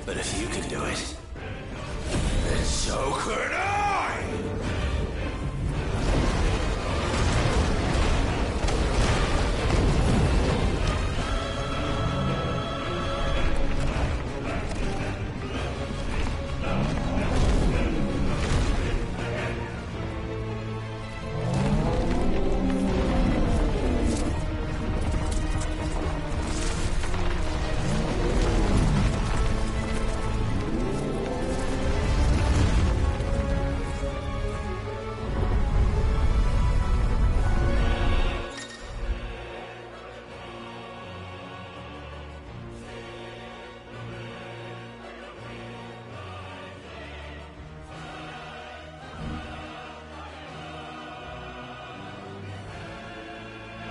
But if you can do it, then so could I!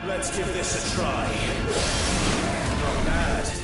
Let's give this a try. Not bad.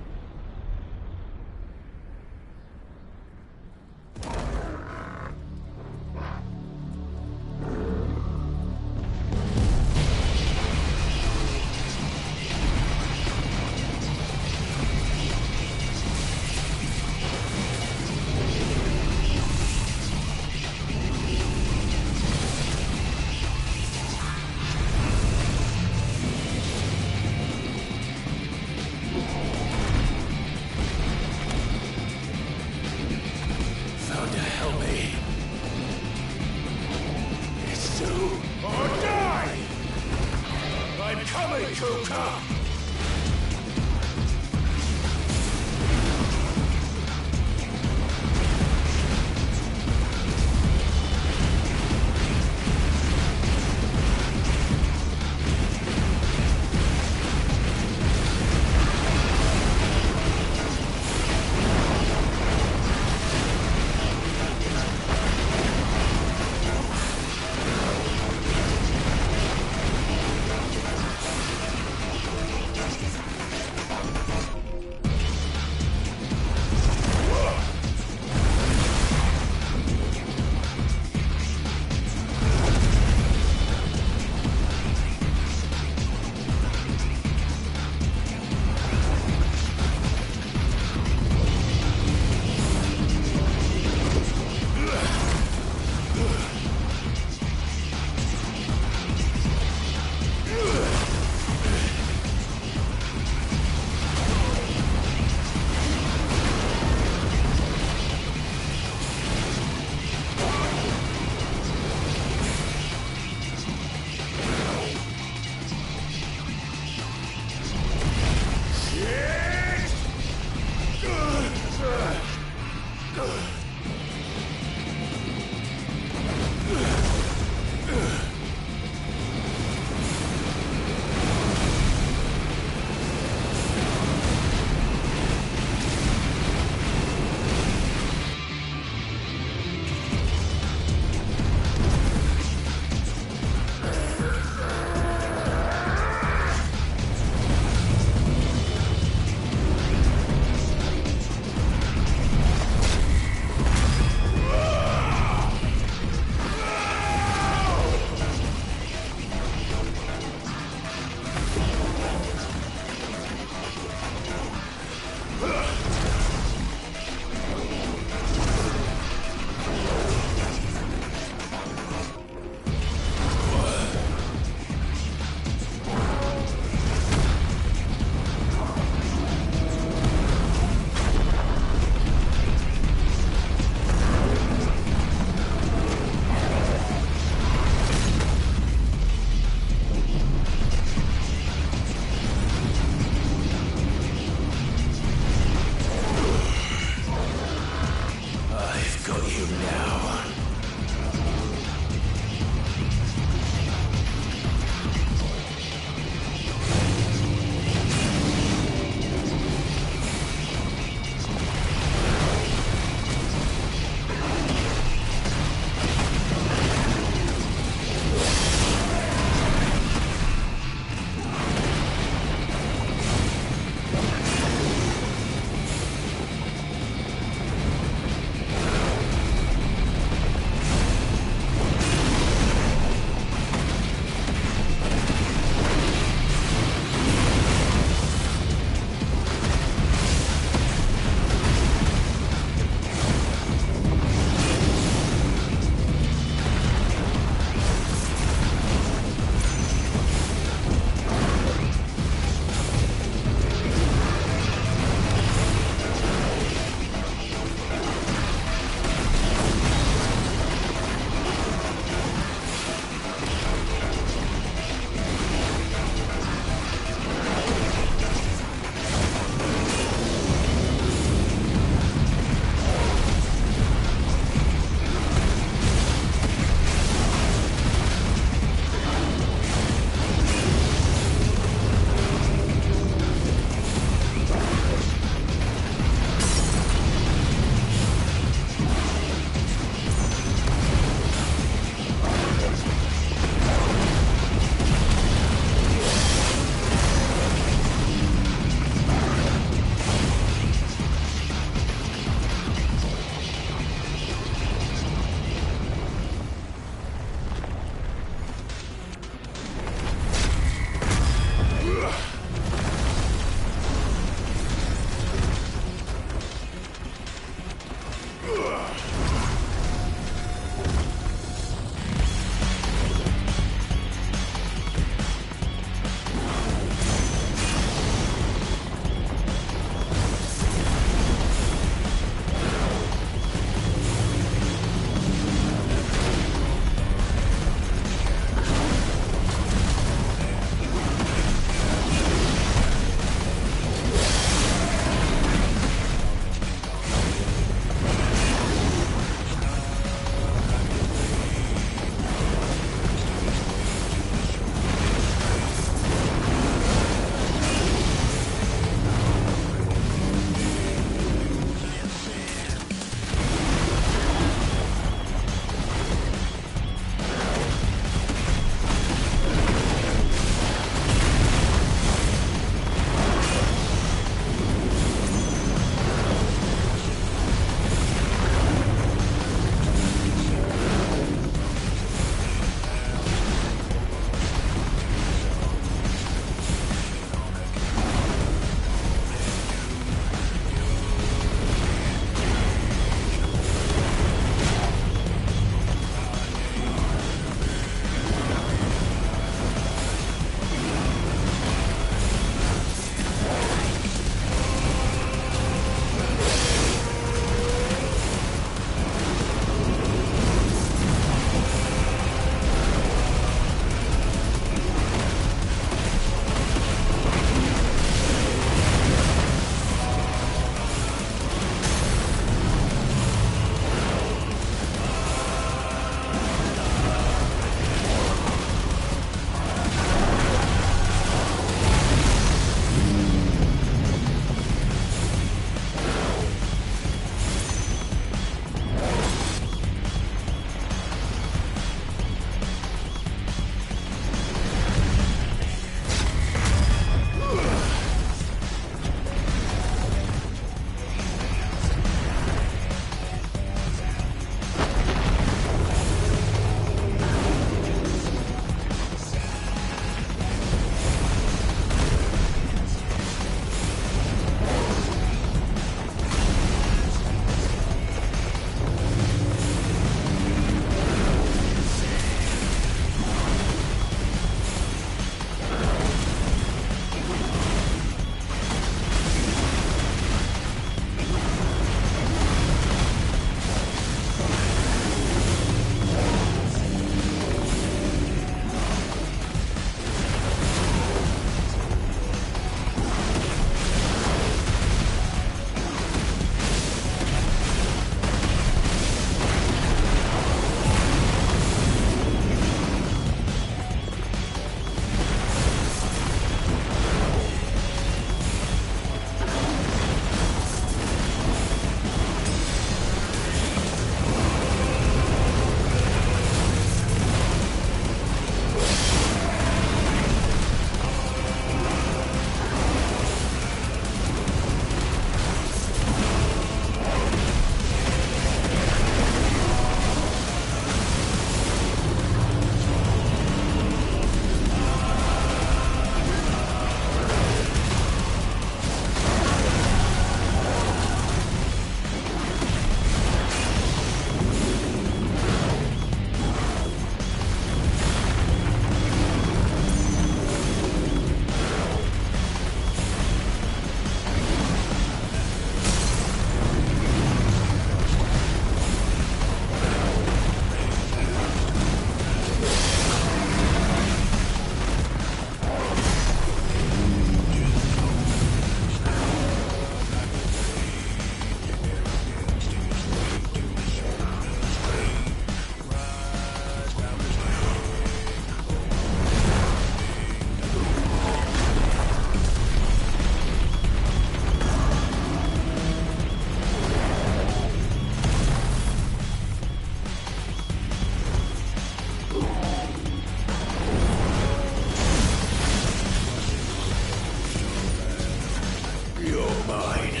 mine.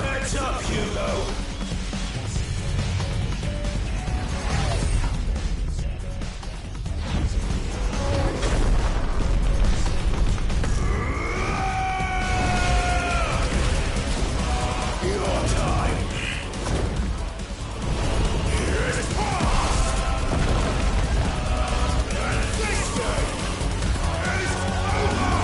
Heads up, Hugo! Your time is past! This game is over!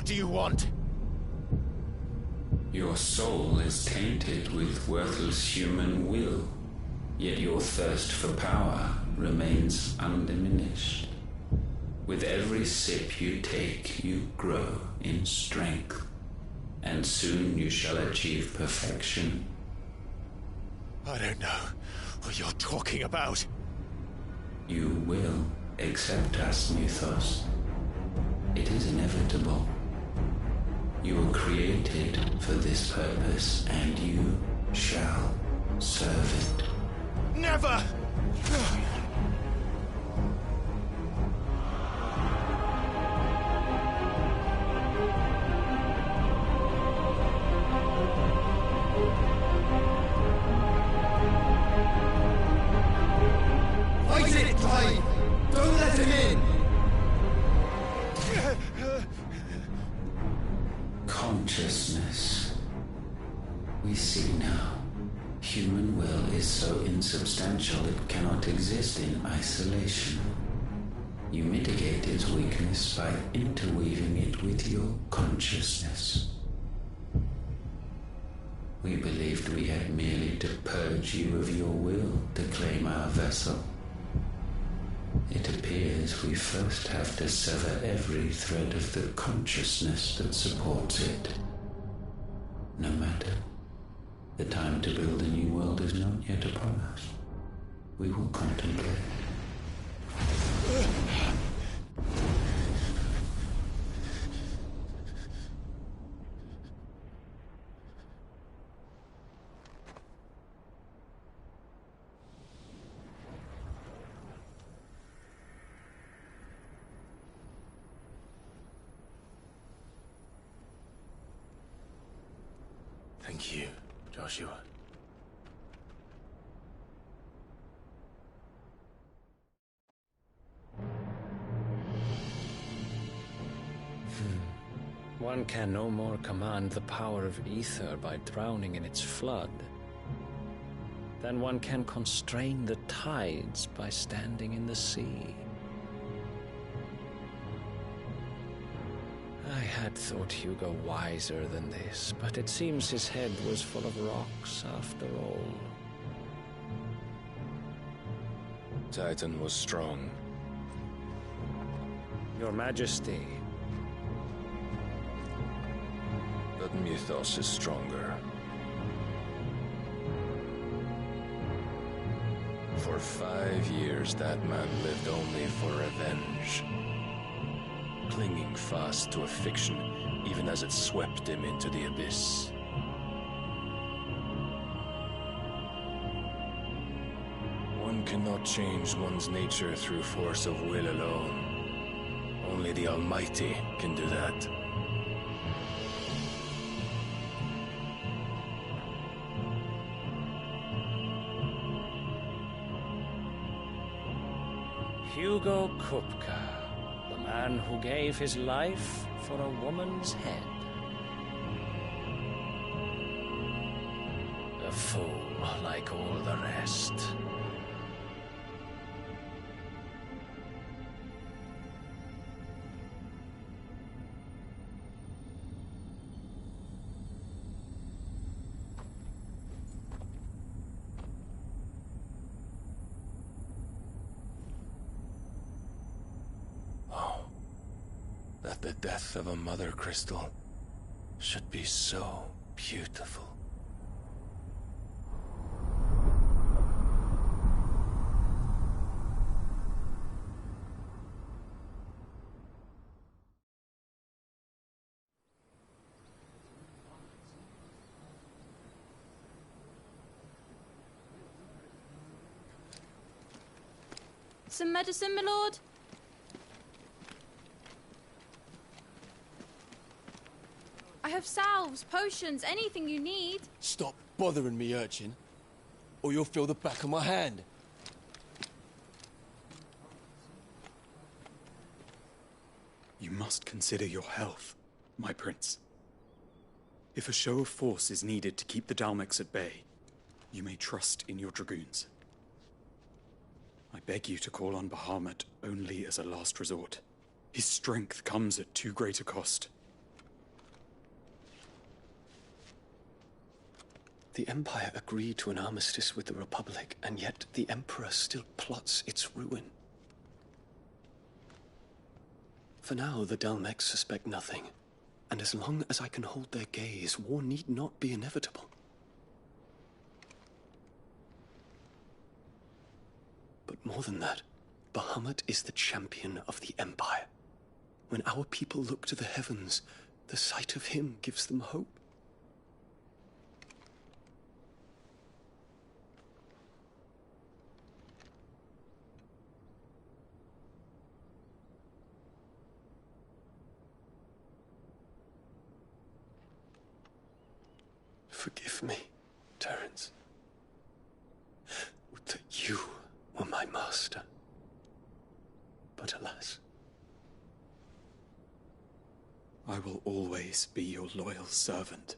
What do you want? Your soul is tainted with worthless human will, yet your thirst for power remains undiminished. With every sip you take, you grow in strength, and soon you shall achieve perfection. I don't know what you're talking about. You will accept us, Mythos. It is inevitable. You were created for this purpose, and you shall serve it. Never! Fight it, Clive! Don't let him in! Consciousness. We see now. Human will is so insubstantial it cannot exist in isolation. You mitigate its weakness by interweaving it with your consciousness. We believed we had merely to purge you of your will to claim our vessel. It appears we first have to sever every thread of the consciousness that supports it. No matter. The time to build a new world is not yet upon us. We will contemplate. Thank you, Joshua. One can no more command the power of ether by drowning in its flood than one can constrain the tides by standing in the sea. I had thought Hugo wiser than this, but it seems his head was full of rocks after all. Titan was strong. Your Majesty. But Mythos is stronger. For 5 years, that man lived only for revenge. Clinging fast to a fiction, even as it swept him into the abyss. One cannot change one's nature through force of will alone. Only the Almighty can do that. Hugo Kupka, the man who gave his life for a woman's head. A fool like all the rest. That the death of a mother crystal should be so beautiful. Some medicine, my lord? I have salves, potions, anything you need. Stop bothering me, urchin, or you'll feel the back of my hand. You must consider your health, my prince. If a show of force is needed to keep the Dalmex at bay, you may trust in your dragoons. I beg you to call on Bahamut only as a last resort. His strength comes at too great a cost. The Empire agreed to an armistice with the Republic, and yet the Emperor still plots its ruin. For now, the Dalmex suspect nothing, and as long as I can hold their gaze, war need not be inevitable. But more than that, Bahamut is the champion of the Empire. When our people look to the heavens, the sight of him gives them hope. Forgive me, Terence. Would that you were my master. But alas. I will always be your loyal servant.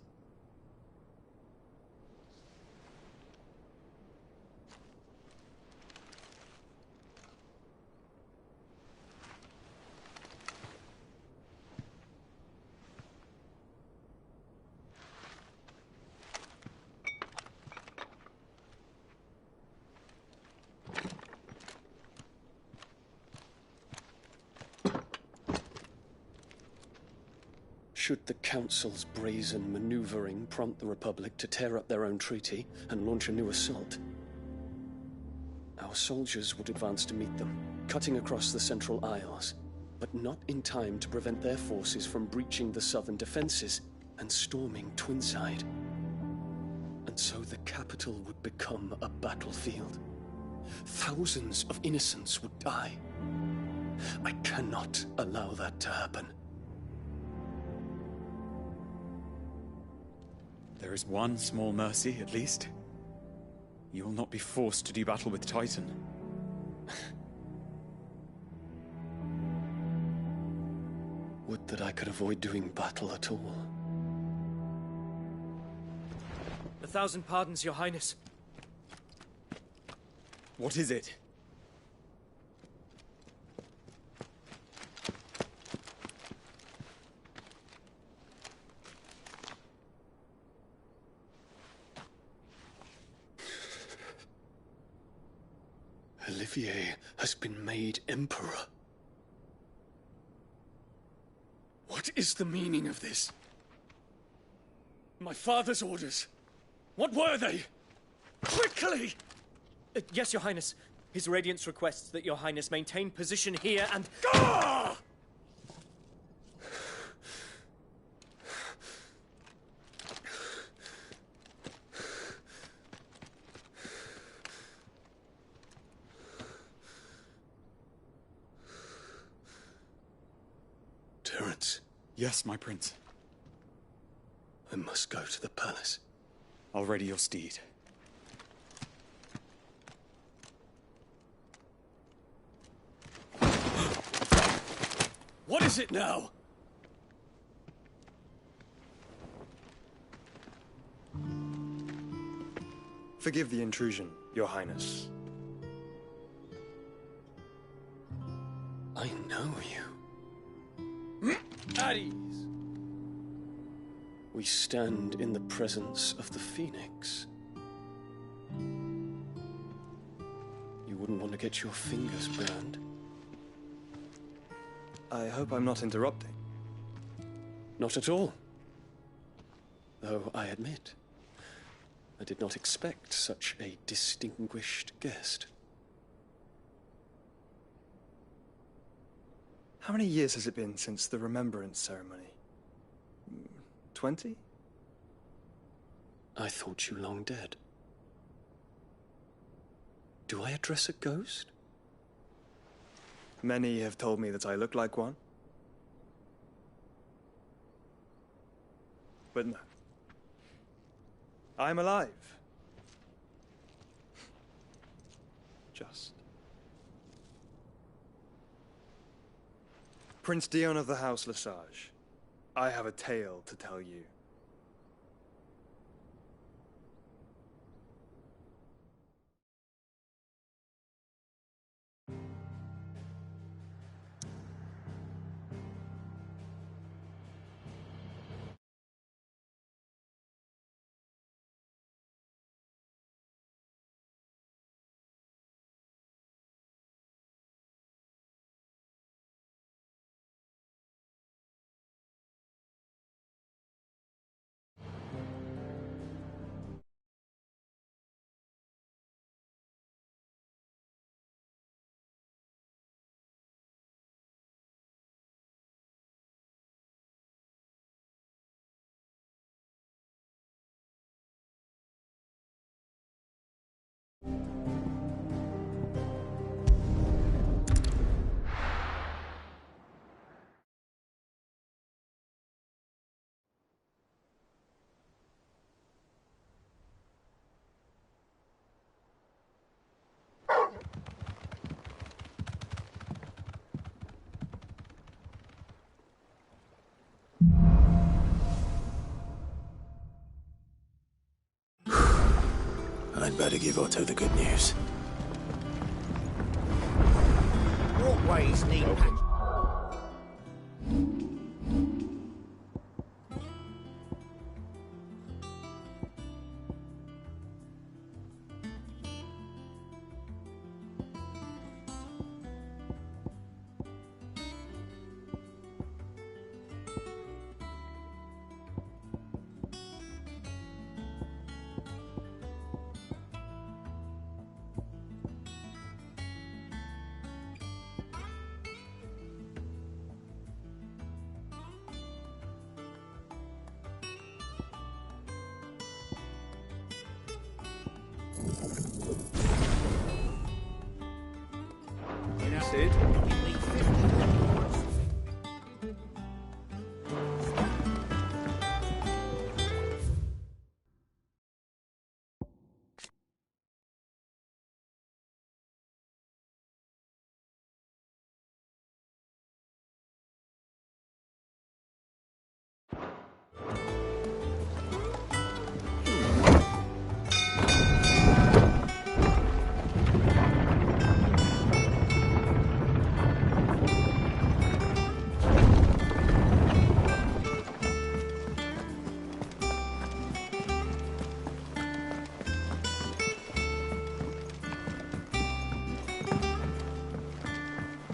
Should the Council's brazen maneuvering prompt the Republic to tear up their own treaty and launch a new assault, our soldiers would advance to meet them, cutting across the Central Isles, but not in time to prevent their forces from breaching the southern defenses and storming Twinside. And so the capital would become a battlefield. Thousands of innocents would die. I cannot allow that to happen. There is one small mercy, at least. You will not be forced to do battle with Titan. Would that I could avoid doing battle at all. 1,000 pardons, Your Highness. What is it? Olivier has been made Emperor. What is the meaning of this? My father's orders. What were they? Quickly! Yes, Your Highness. His Radiance requests that Your Highness maintain position here and... Ah! Terence. Yes, my prince. I must go to the palace. I'll ready your steed. What is it now? Forgive the intrusion, Your Highness. I know you. At ease. We stand in the presence of the Phoenix. You wouldn't want to get your fingers burned. I hope I'm not interrupting. Not at all. Though I admit, I did not expect such a distinguished guest. How many years has it been since the Remembrance ceremony? 20? I thought you long dead. Do I address a ghost? Many have told me that I look like one. But no. I'm alive. Just. Prince Dion of the House Lesage, I have a tale to tell you. I'd better give Otto the good news. Walkways need... Sid?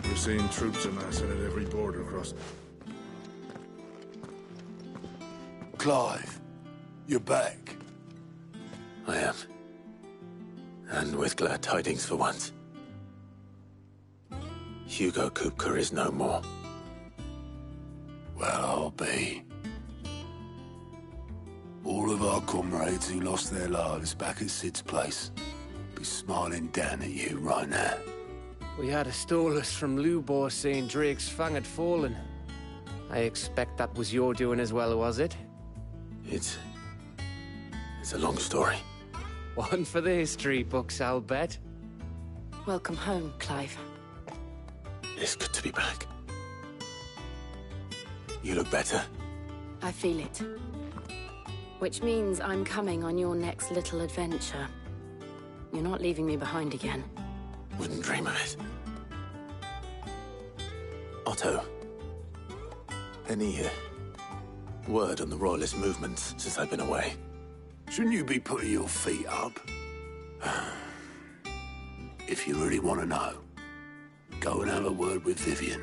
We're seeing troops amassing at every border crossing. Clive, you're back. I am. And with glad tidings for once. Hugo Kupka is no more. Well, I'll be. All of our comrades who lost their lives back at Sid's place be smiling down at you right now. We had a stolus from Lubor saying Drake's fang had fallen. I expect that was your doing as well, was it? It's a long story. One for the history books, I'll bet. Welcome home, Clive. It's good to be back. You look better. I feel it. Which means I'm coming on your next little adventure. You're not leaving me behind again. Wouldn't dream of it. Otto. Any word on the Royalist movements since I've been away? Shouldn't you be putting your feet up? If you really want to know, go and have a word with Vivian.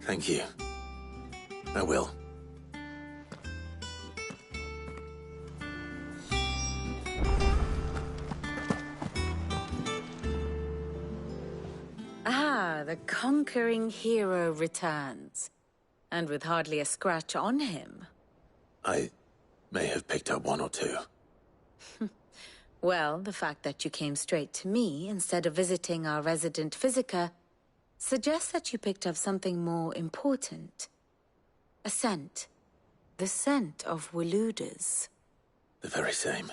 Thank you. I will. Ah, the conquering hero returns. And with hardly a scratch on him. I may have picked up one or two. Well, the fact that you came straight to me instead of visiting our resident Physica suggests that you picked up something more important. A scent. The scent of Waloeders. The very same.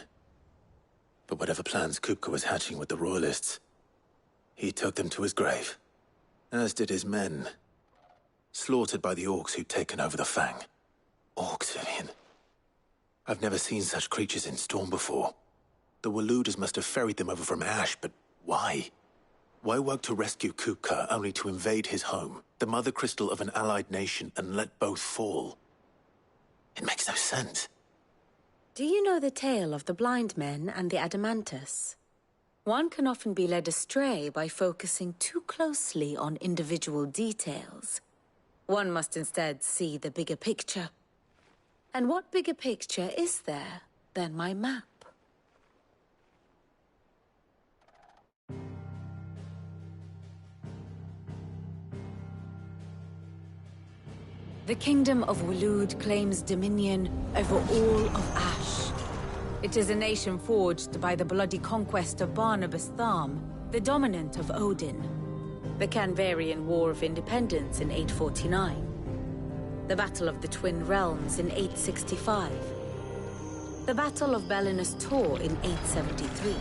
But whatever plans Kupka was hatching with the Royalists, he took them to his grave. As did his men. Slaughtered by the orcs who'd taken over the Fang. Orcs, Vivian. I've never seen such creatures in Storm before. The Waloeders must have ferried them over from Ash, but why? Why work to rescue Kupka only to invade his home, the mother crystal of an allied nation, and let both fall? It makes no sense. Do you know the tale of the blind men and the Adamantus? One can often be led astray by focusing too closely on individual details. One must instead see the bigger picture. And what bigger picture is there than my map? The Kingdom of Waloed claims dominion over all of Ash. It is a nation forged by the bloody conquest of Barnabas Tharm, the dominant of Odin. The Canvarian War of Independence in 849. The Battle of the Twin Realms in 865. The Battle of Belinus Tor in 873.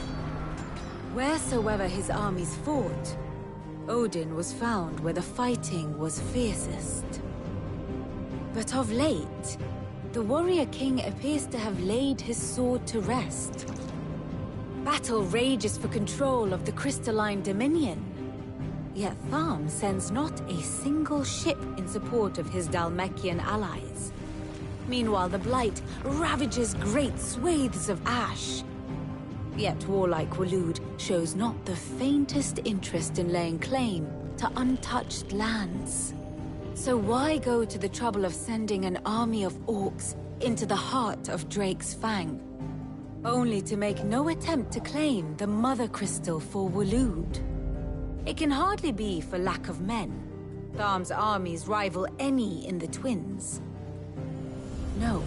Wheresoever his armies fought, Odin was found where the fighting was fiercest. But of late, the warrior king appears to have laid his sword to rest. Battle rages for control of the crystalline dominion. Yet Tharm sends not a single ship in support of his Dhalmekian allies. Meanwhile, the Blight ravages great swathes of ash. Yet warlike Waloed shows not the faintest interest in laying claim to untouched lands. So why go to the trouble of sending an army of orcs into the heart of Drake's Fang, only to make no attempt to claim the Mother Crystal for Waloed? It can hardly be for lack of men. Tharm's armies rival any in the Twins. No.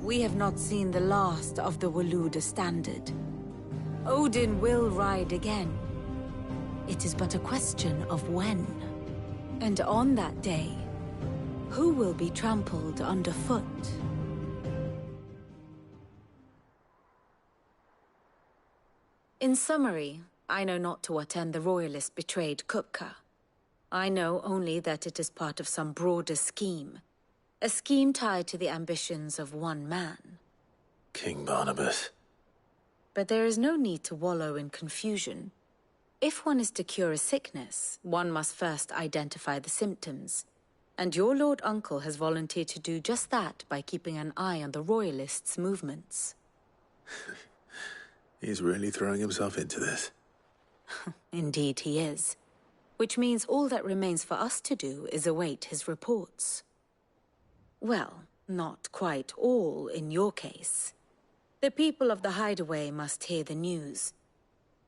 We have not seen the last of the Waloed Standard. Odin will ride again. It is but a question of when. And on that day, who will be trampled underfoot? In summary, I know not to what end the Royalists betrayed Kupka. I know only that it is part of some broader scheme. A scheme tied to the ambitions of one man. King Barnabas. But there is no need to wallow in confusion. If one is to cure a sickness, one must first identify the symptoms. And your Lord Uncle has volunteered to do just that by keeping an eye on the Royalists' movements. He's really throwing himself into this. Indeed he is. Which means all that remains for us to do is await his reports. Well, not quite all in your case. The people of the Hideaway must hear the news.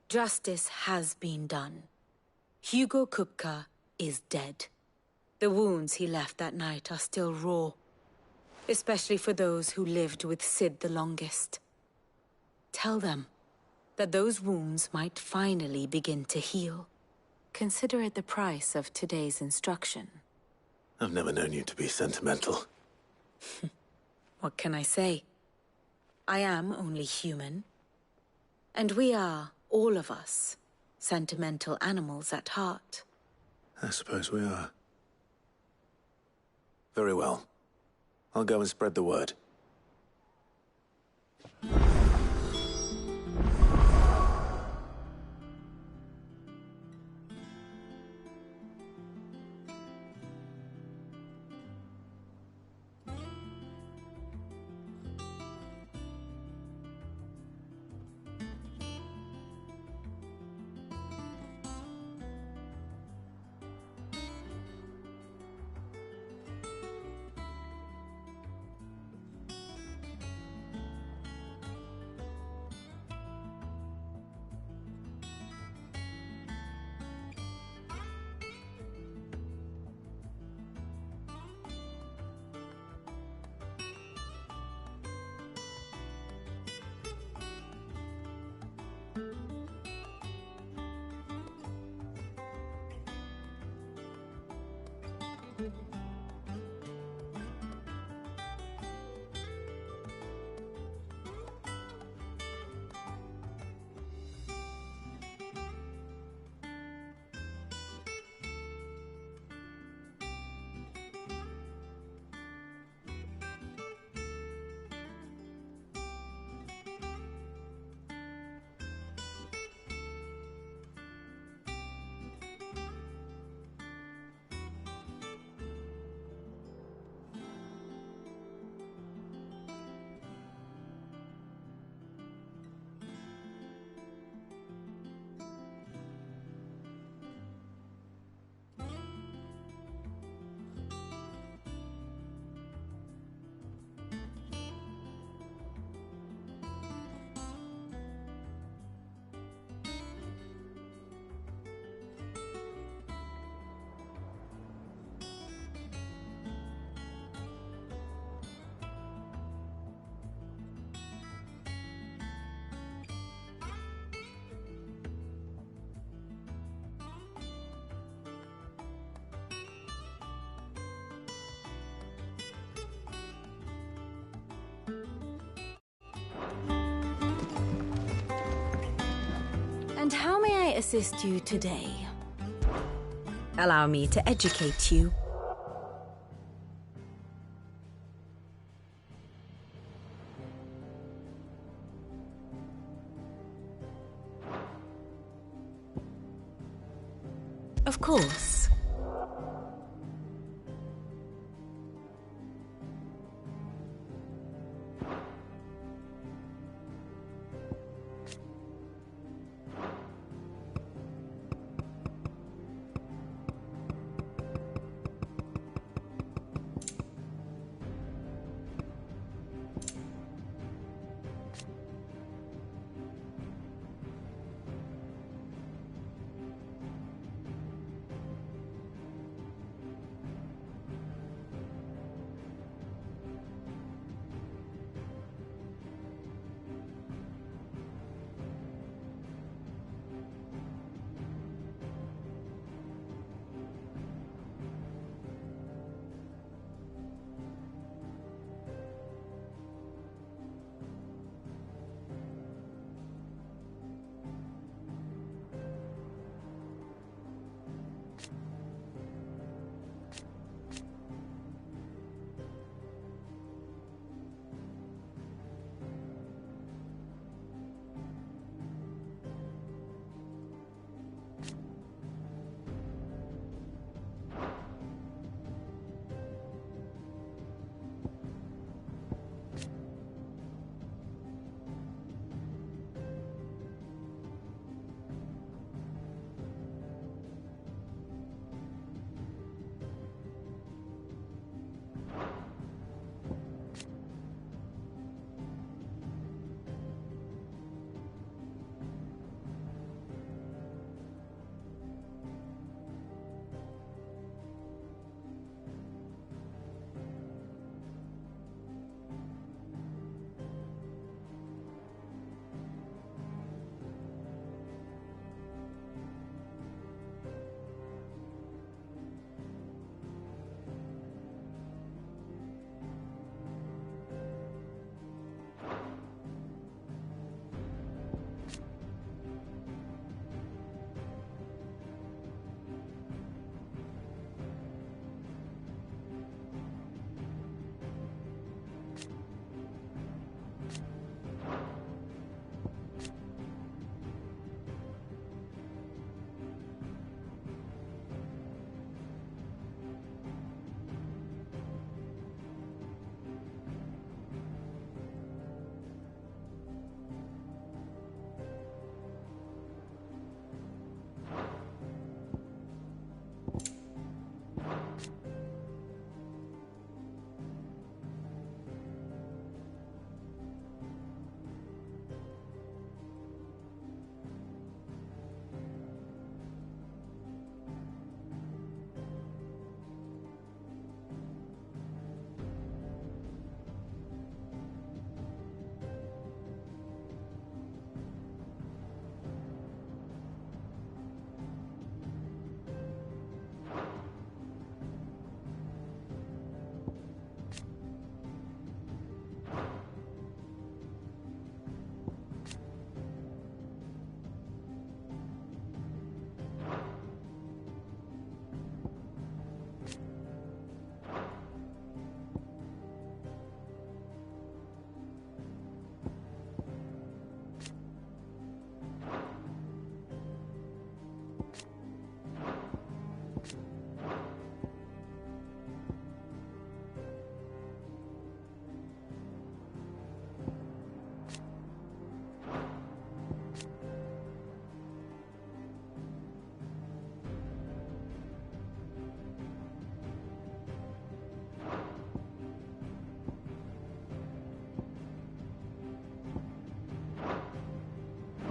Justice has been done. Hugo Kupka is dead. The wounds he left that night are still raw, especially for those who lived with Sid the longest. Tell them that those wounds might finally begin to heal. Consider it the price of today's instruction. I've never known you to be sentimental. What can I say? I am only human. And we are, all of us, sentimental animals at heart. I suppose we are. Very well. I'll go and spread the word. And how may I assist you today? Allow me to educate you. Of course.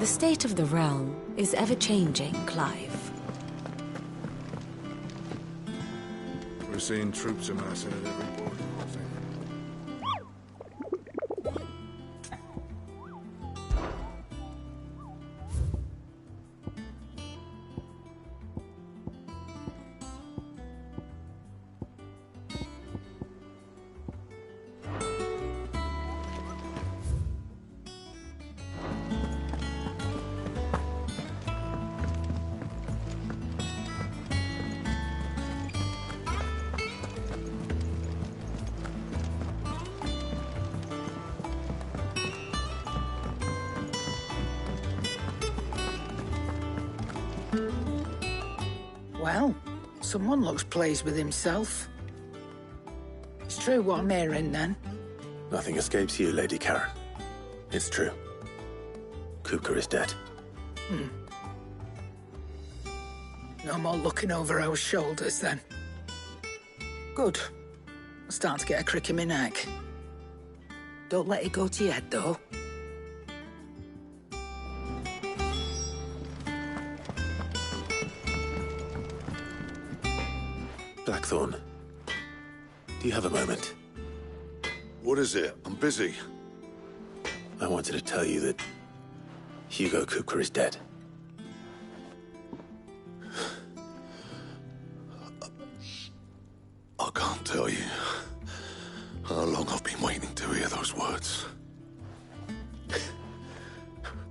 The state of the realm is ever-changing, Clive. We're seeing troops amassing at every border crossing. Well, someone looks pleased with himself. It's true what I'm hearing, then. Nothing escapes you, Lady Karen. It's true. Kupka is dead. No more looking over our shoulders, then. Good. I'm starting to get a crick in my neck. Don't let it go to your head, though. Blackthorn, do you have a moment? What is it? I'm busy. I wanted to tell you that Hugo Kupka is dead. I can't tell you how long I've been waiting to hear those words.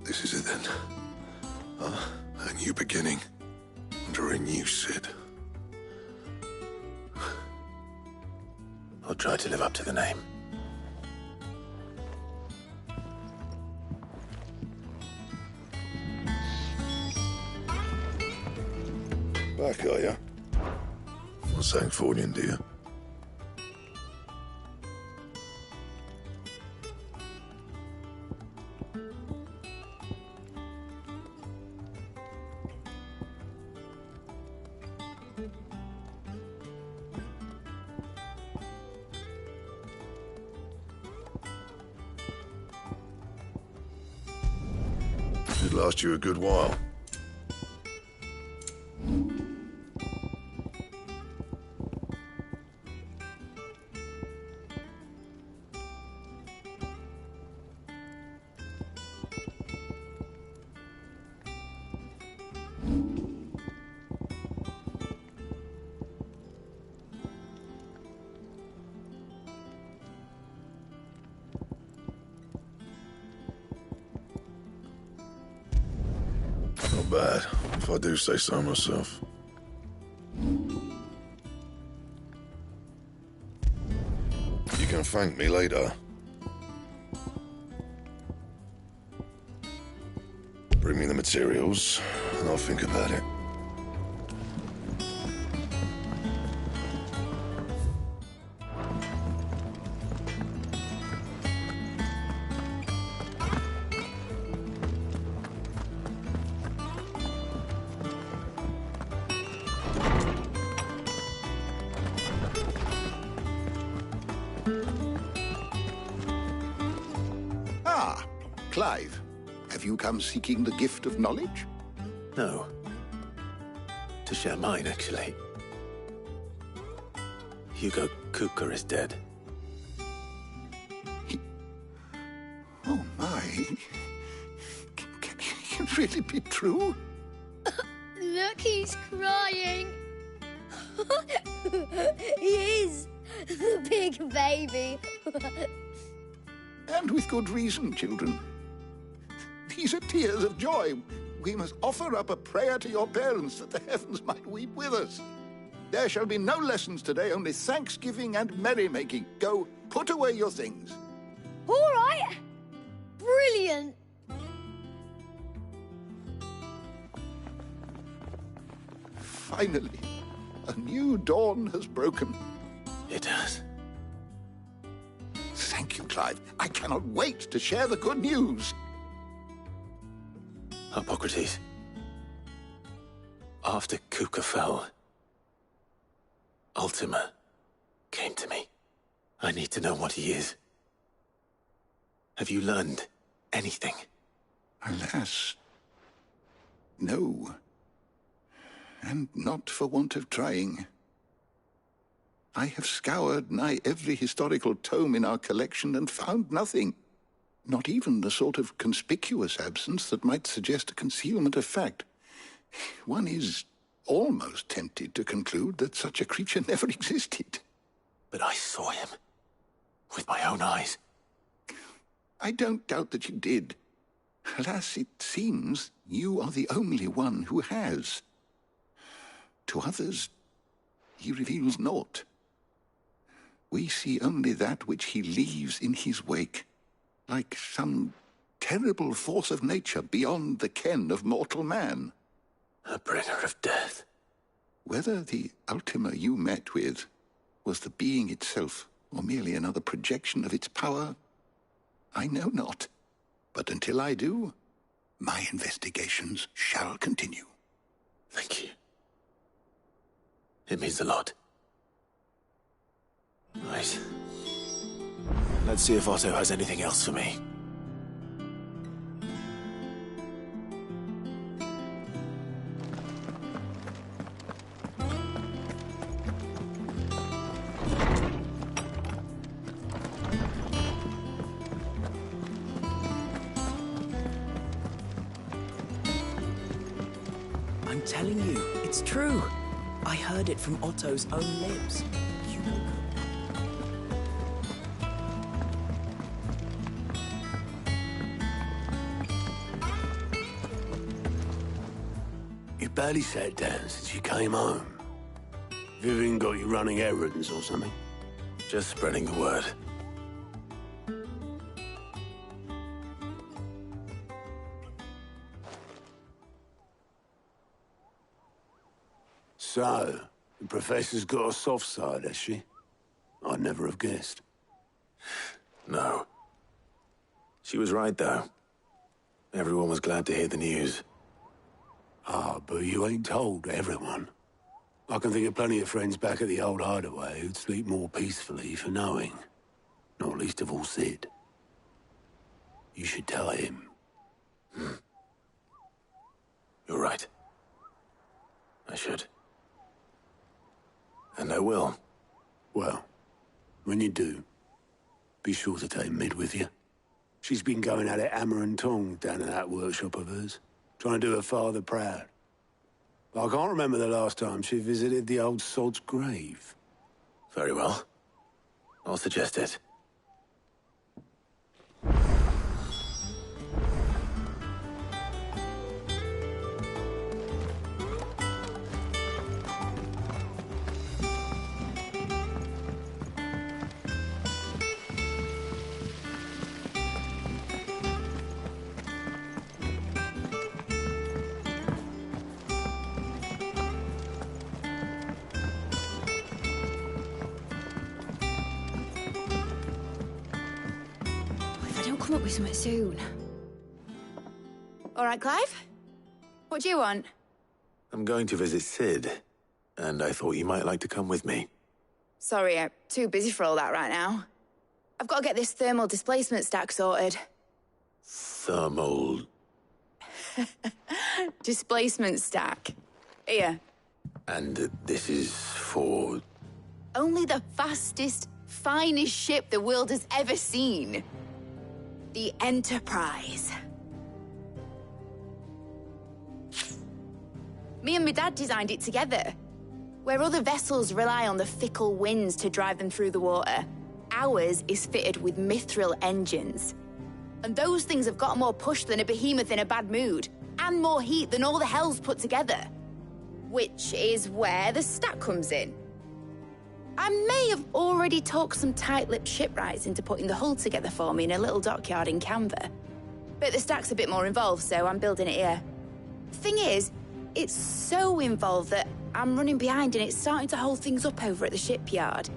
This is it then. A new beginning under a new Cid. I'll try to live up to the name. Back, are ya? From Sancfordian, dear. It'd last you a good while. Not bad, if I do say so myself. You can thank me later. Bring me the materials, and I'll think about it. Ah, Clive. Have you come seeking the gift of knowledge? No. To share mine, actually. Hugo Kupka is dead. Oh, my. Can it really be true? Look, he's crying. He is. The big baby. And with good reason, children. These are tears of joy. We must offer up a prayer to your parents that the heavens might weep with us. There shall be no lessons today, only thanksgiving and merrymaking. Go, put away your things. All right. Brilliant. Finally, a new dawn has broken. It has. Thank you, Clive. I cannot wait to share the good news. Hippocrates. After Kupka fell, Ultima came to me. I need to know what he is. Have you learned anything? Alas, no. And not for want of trying. I have scoured nigh every historical tome in our collection and found nothing. Not even the sort of conspicuous absence that might suggest a concealment of fact. One is almost tempted to conclude that such a creature never existed. But I saw him. With my own eyes. I don't doubt that you did. Alas, it seems you are the only one who has. To others, he reveals naught. We see only that which he leaves in his wake, like some terrible force of nature beyond the ken of mortal man. A bringer of death. Whether the Ultima you met with was the being itself, or merely another projection of its power, I know not. But until I do, my investigations shall continue. Thank you. It means a lot. Right. Let's see if Otto has anything else for me. I'm telling you, it's true. I heard it from Otto's own lips. You know. You barely sat down since you came home. Vivian got you running errands or something? Just spreading the word. So, the Professor's got a soft side, has she? I'd never have guessed. No. She was right, though. Everyone was glad to hear the news. Ah, but you ain't told everyone. I can think of plenty of friends back at the old hideaway who'd sleep more peacefully for knowing. Not least of all Sid. You should tell him. You're right. I should. And I will. Well, when you do, be sure to take Mid with you. She's been going at it hammer and tongs down in that workshop of hers, trying to do her father proud. I can't remember the last time she visited the old sod's grave. Very well. I'll suggest it. Come up with something soon. All right, Clive? What do you want? I'm going to visit Sid, and I thought you might like to come with me. Sorry, I'm too busy for all that right now. I've got to get this thermal displacement stack sorted. Thermal... displacement stack. Here. And this is for... Only the fastest, finest ship the world has ever seen. The Enterprise. Me and my dad designed it together. Where other vessels rely on the fickle winds to drive them through the water, ours is fitted with mithril engines. And those things have got more push than a behemoth in a bad mood, and more heat than all the hells put together. Which is where the stack comes in. I may have already talked some tight-lipped shipwrights into putting the hull together for me in a little dockyard in Canva. But the stack's a bit more involved, so I'm building it here. Thing is, it's so involved that I'm running behind and it's starting to hold things up over at the shipyard.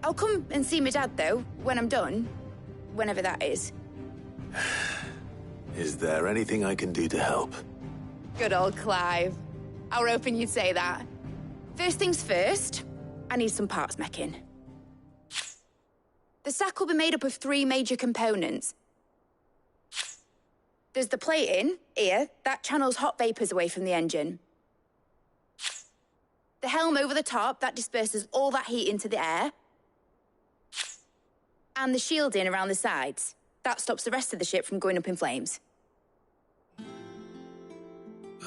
I'll come and see my dad, though, when I'm done. Whenever that is. Is there anything I can do to help? Good old Clive. I were hoping you'd say that. First things first, I need some parts meching. The stack will be made up of 3 major components. There's the plating, here, that channels hot vapors away from the engine. The helm over the top, that disperses all that heat into the air. And the shielding around the sides. That stops the rest of the ship from going up in flames.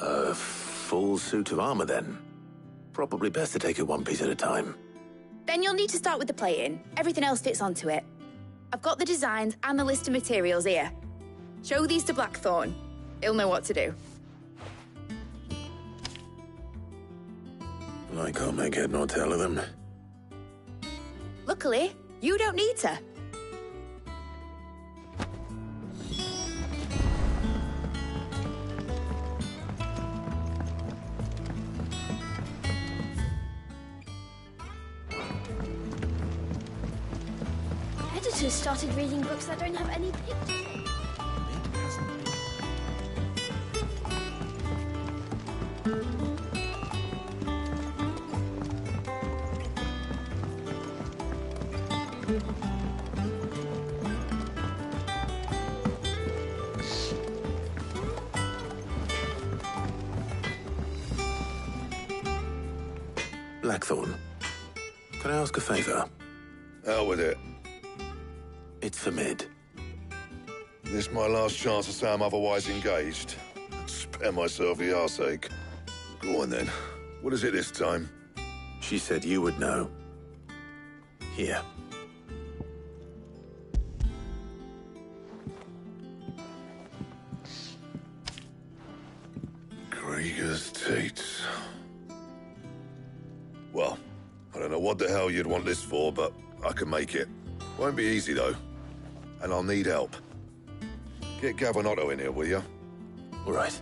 A full suit of armor, then. Probably best to take it one piece at a time. Then you'll need to start with the plating. Everything else fits onto it. I've got the designs and the list of materials here. Show these to Blackthorn. He'll know what to do. I can't make head nor tail of them. Luckily, you don't need to. just started reading books that don't have any pictures in. Blackthorn, can I ask a favor? Out with it. It's for Mid. This my last chance to say I'm otherwise engaged. Spare myself the arseache. Go on then. What is it this time? She said you would know. Here. Krieger's Teats. Well, I don't know what the hell you'd want this for, but I can make it. Won't be easy, though. And I'll need help. Get Gavin-Otto in here, will you? All right.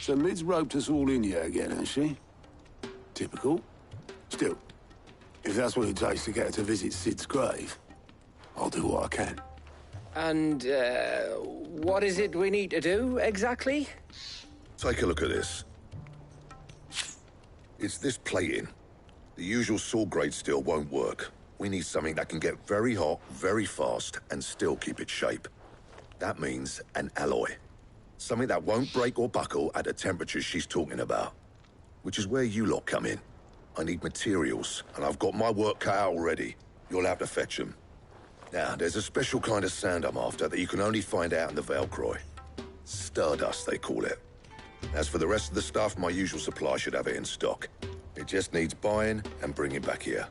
So Mid's roped us all in here again, has she? Typical. Still, if that's what it takes to get her to visit Sid's grave, I'll do what I can. And, what is it we need to do, exactly? Take a look at this. It's this plating. The usual sword-grade steel won't work. We need something that can get very hot, very fast, and still keep its shape. That means an alloy. Something that won't break or buckle at the temperatures she's talking about. Which is where you lot come in. I need materials, and I've got my work cut out already. You'll have to fetch them. Now, there's a special kind of sand I'm after that you can only find out in the Velcroy. Stardust, they call it. As for the rest of the stuff, my usual supply should have it in stock. It just needs buying and bringing back here.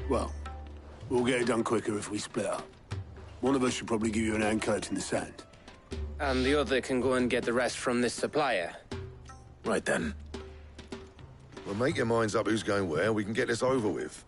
Well, we'll get it done quicker if we split up. One of us should probably give you an hand coat in the sand. And the other can go and get the rest from this supplier. Right then. Well, make your minds up who's going where, and we can get this over with.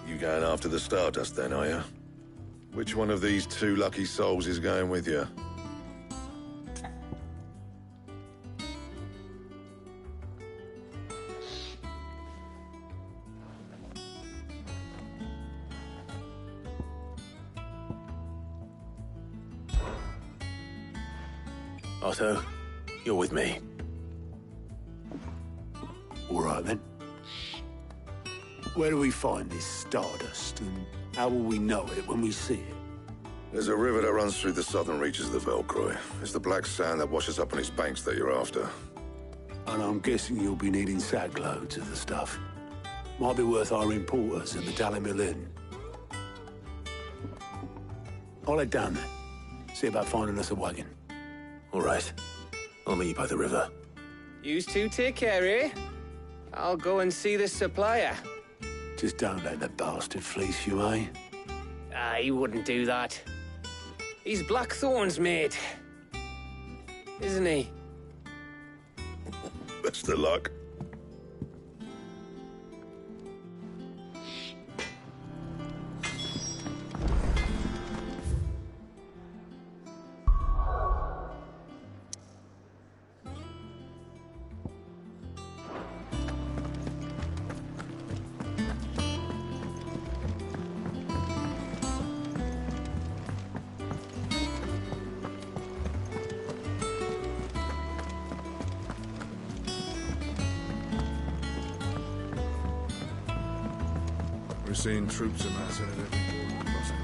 You going after the Stardust then, are you? Which one of these two lucky souls is going with you? Otto, you're with me. All right, then. Where do we find this Stardust, and how will we know it when we see it? There's a river that runs through the southern reaches of the Velcroy. It's the black sand that washes up on its banks that you're after. And I'm guessing you'll be needing sack loads of the stuff. Might be worth hiring porters at the Dalimil Inn. I'll head down there. See about finding us a wagon. All right. I'll meet you by the river. You two take care, eh? I'll go and see this supplier. Just don't let the bastard fleece you, eh? He wouldn't do that. He's Blackthorn's mate. Isn't he? Best of luck. We're seeing troops amassing at every border crossing.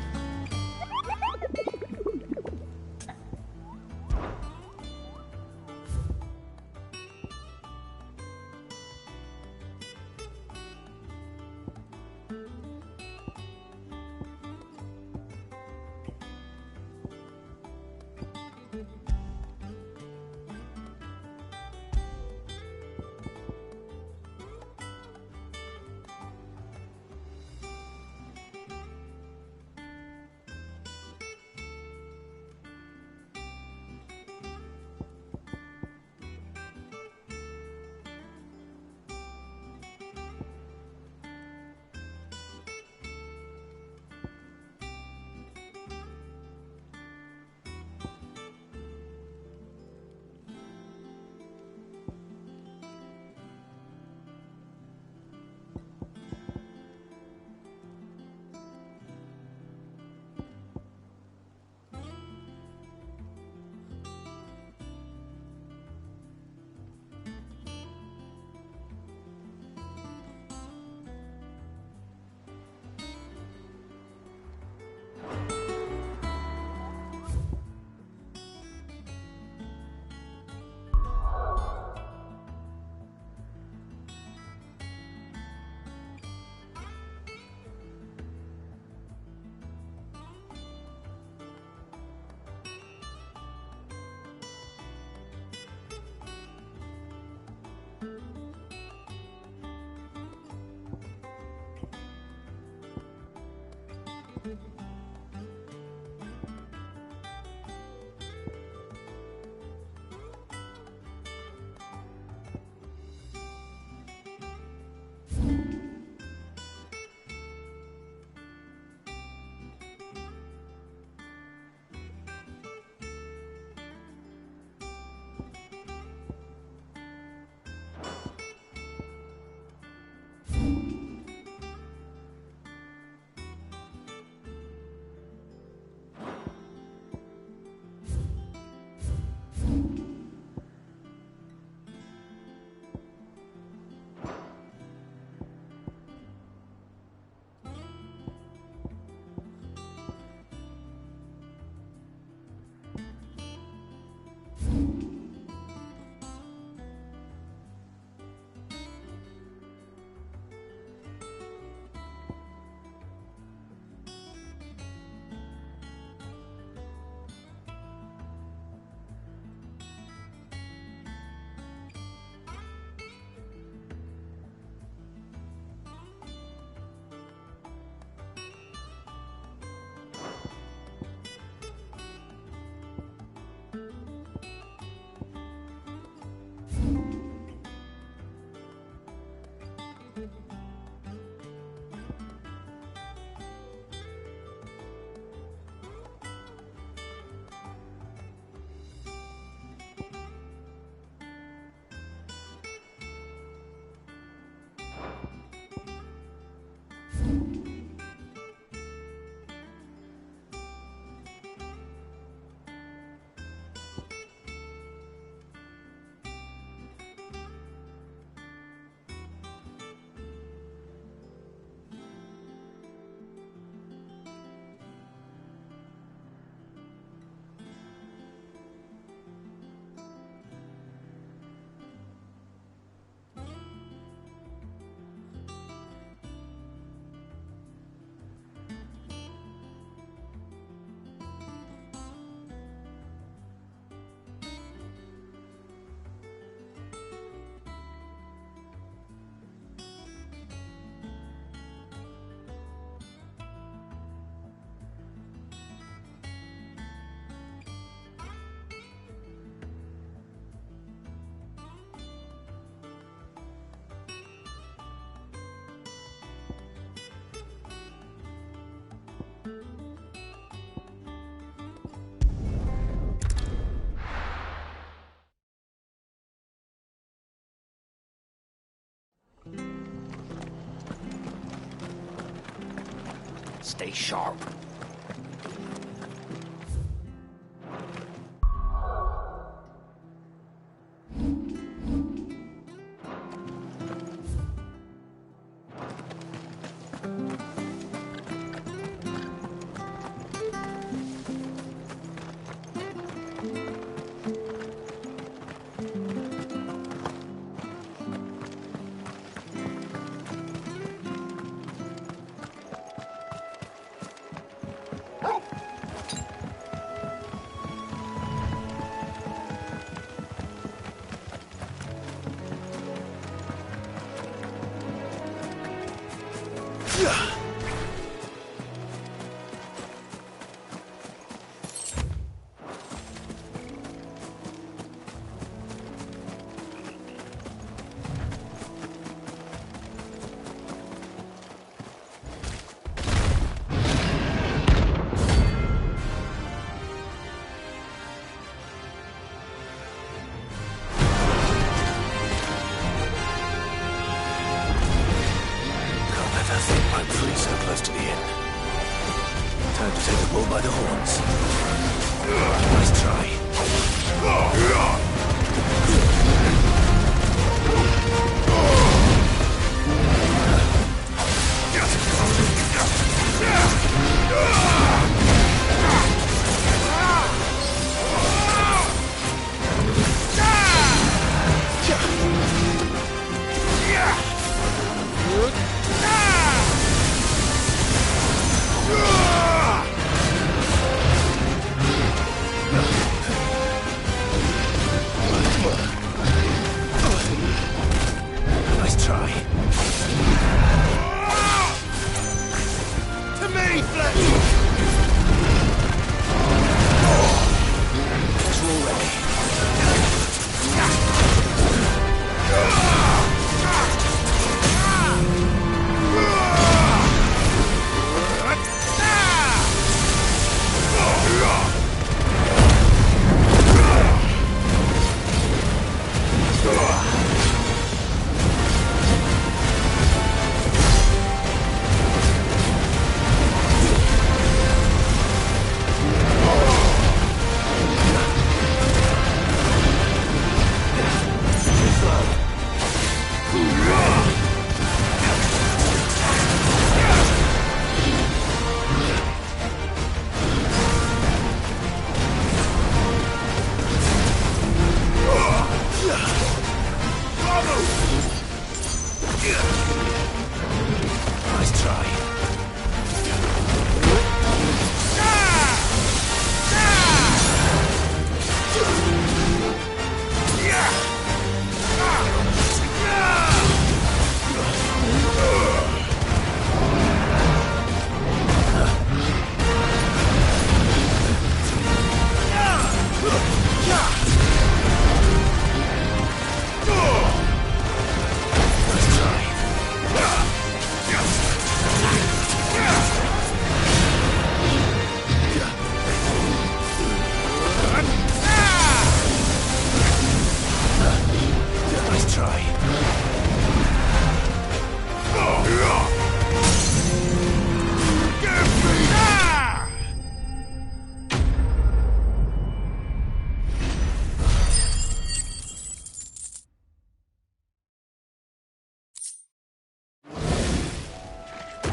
Stay sharp.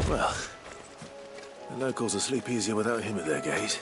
Well, the locals will sleep easier without him at their gate.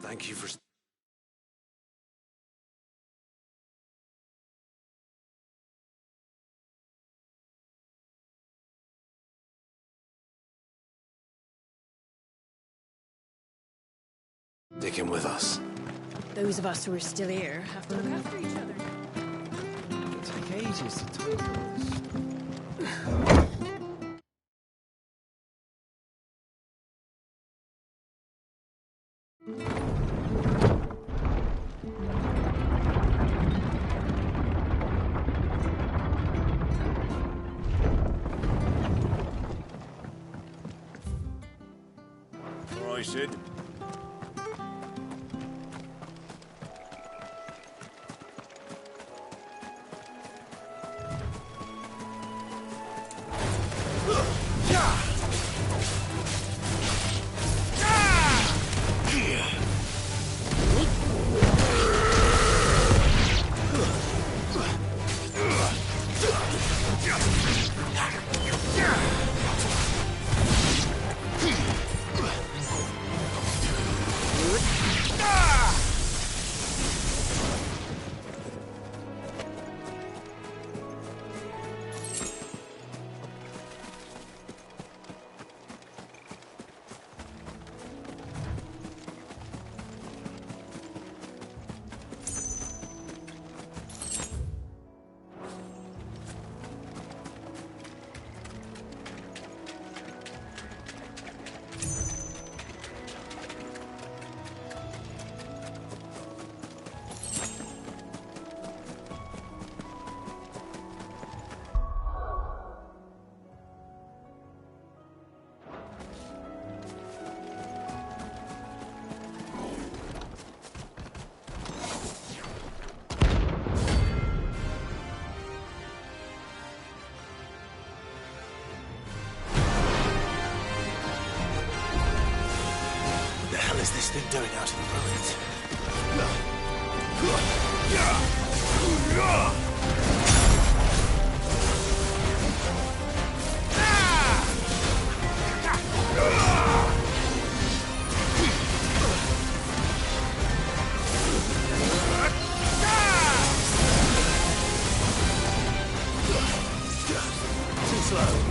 Thank you for... sticking with us. Those of us who are still here have to look after each other. It'll take ages to take us. All right, Sid. been doing out in the ruins? Too slow.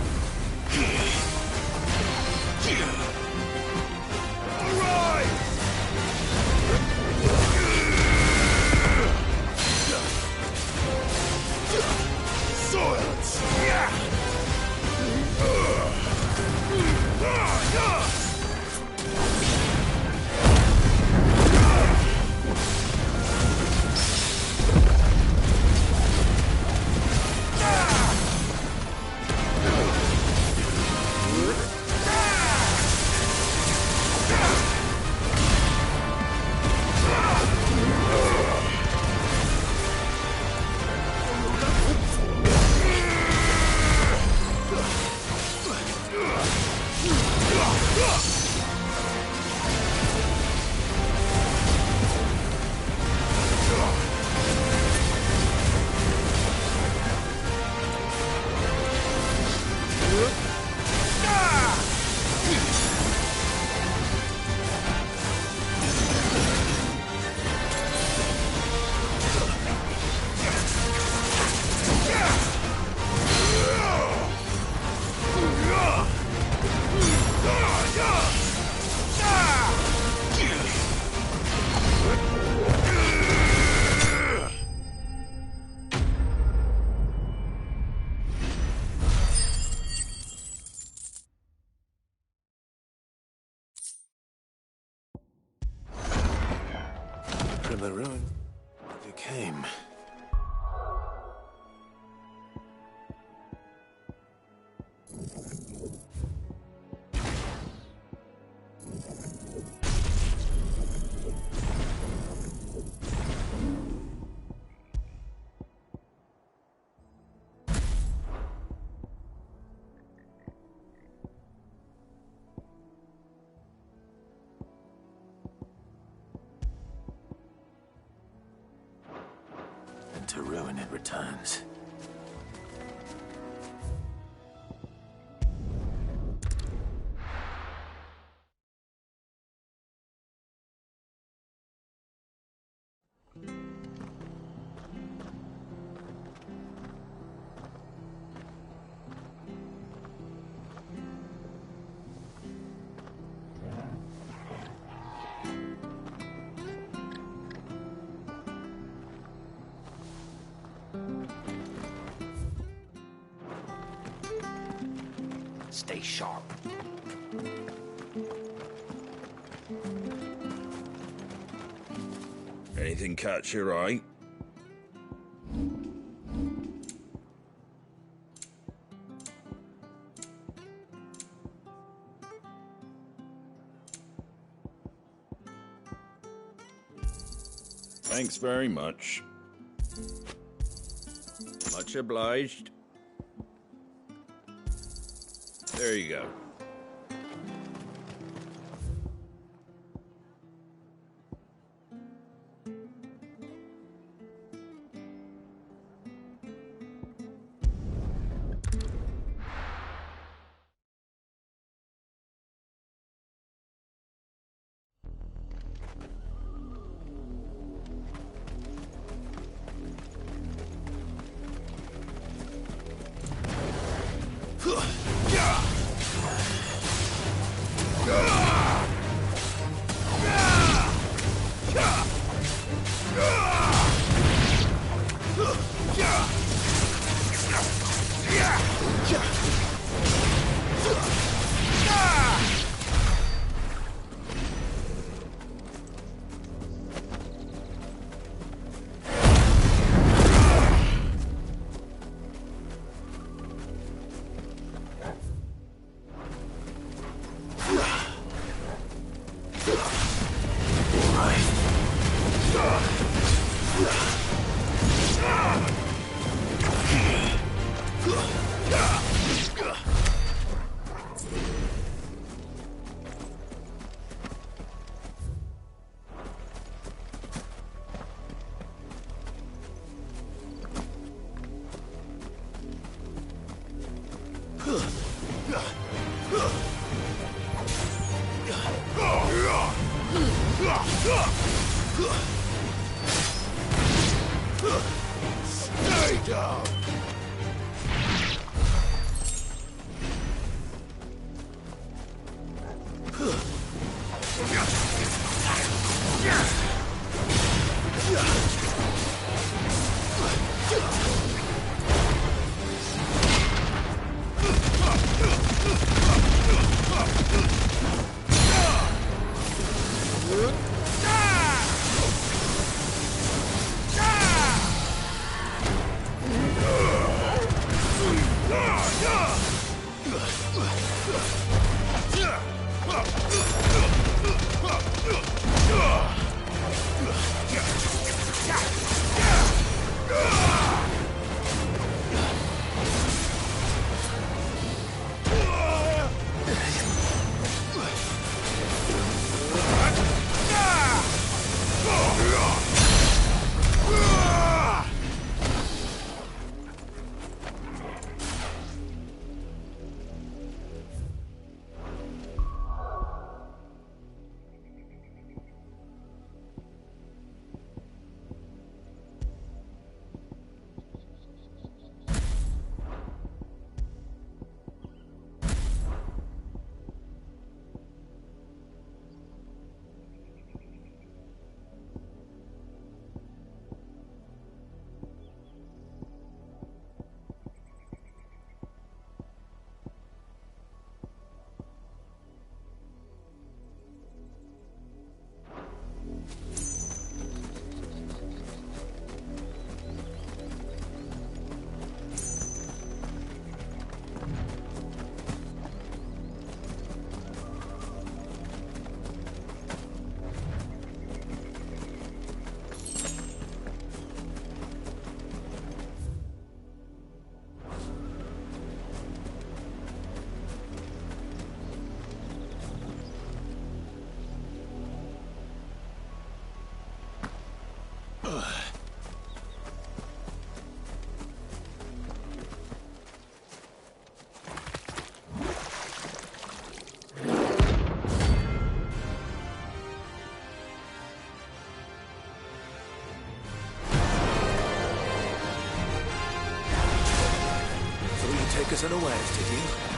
From the ruin, it came. To ruin it returns. Stay sharp. Anything catch your eye? Thanks very much. Much obliged. There you go. Stay down! Take us unawares, did you?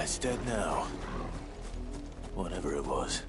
It's dead now. Whatever it was.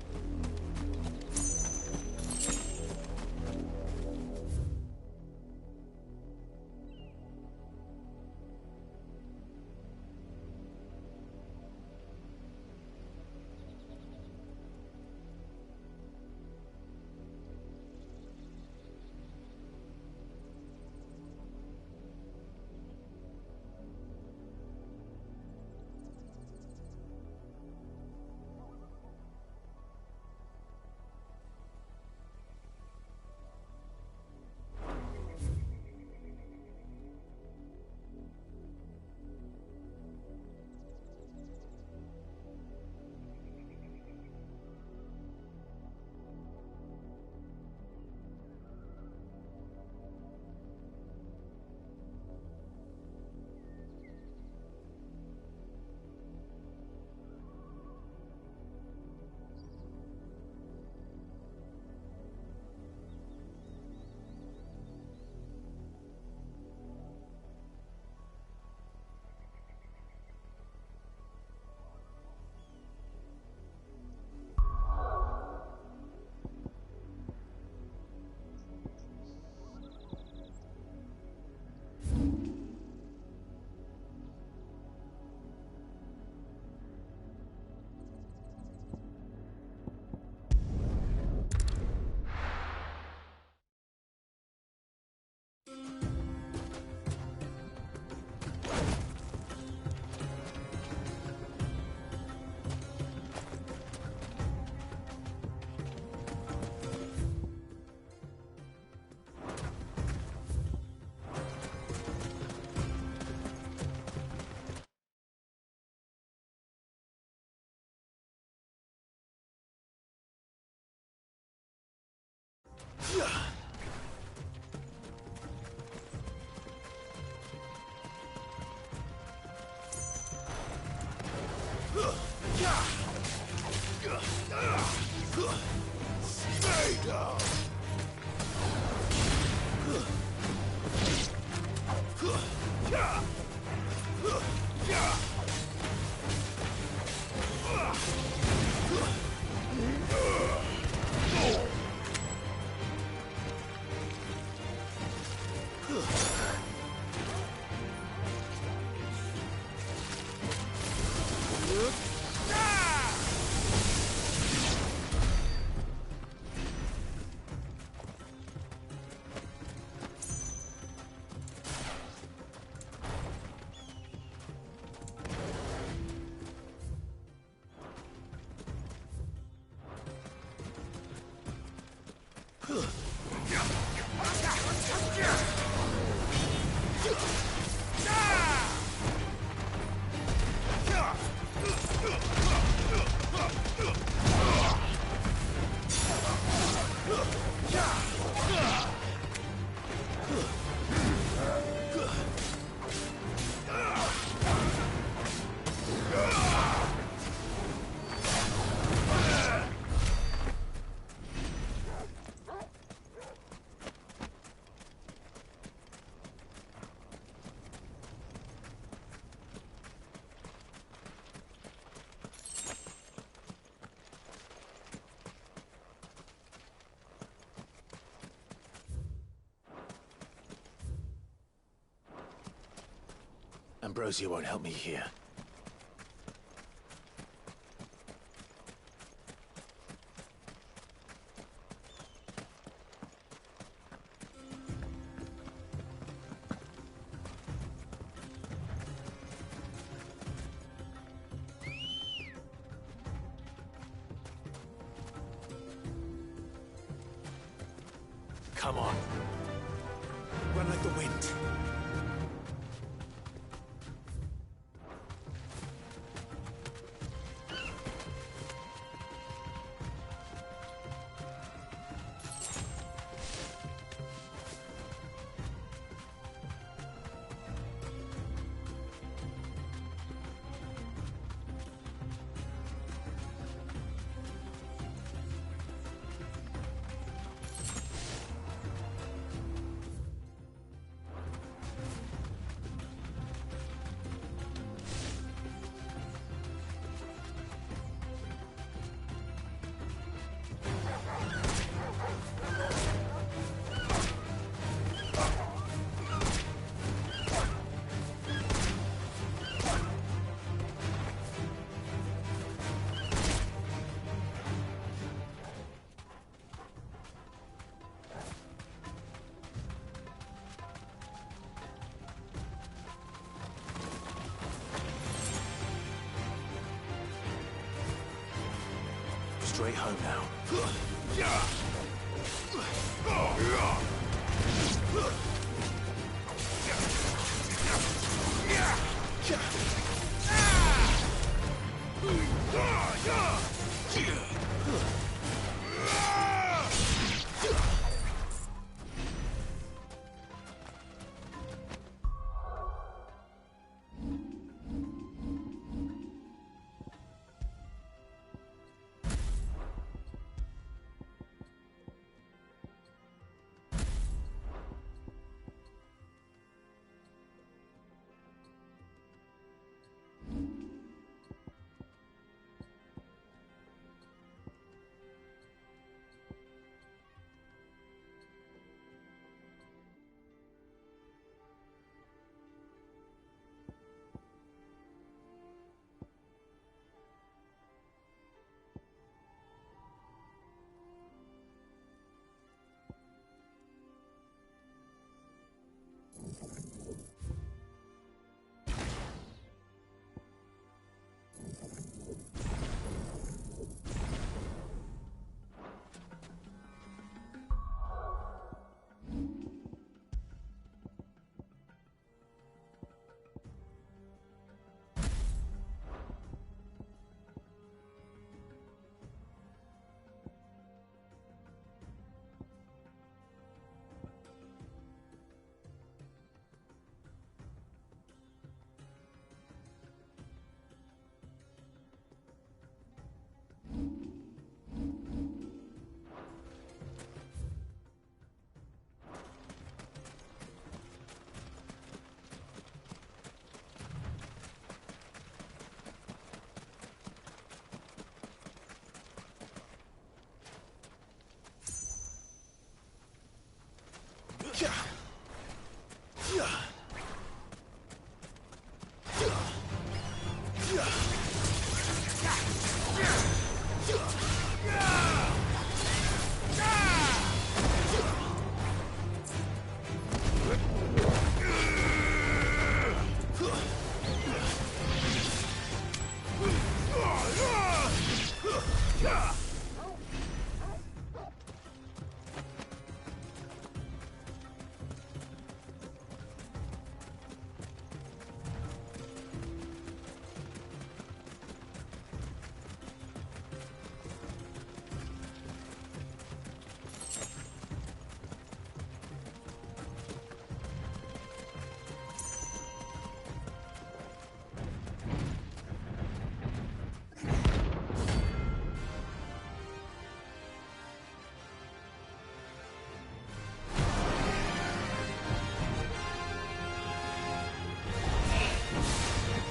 Stay down! Ambrosia won't help me here. Come on. Run like the wind. straight home now.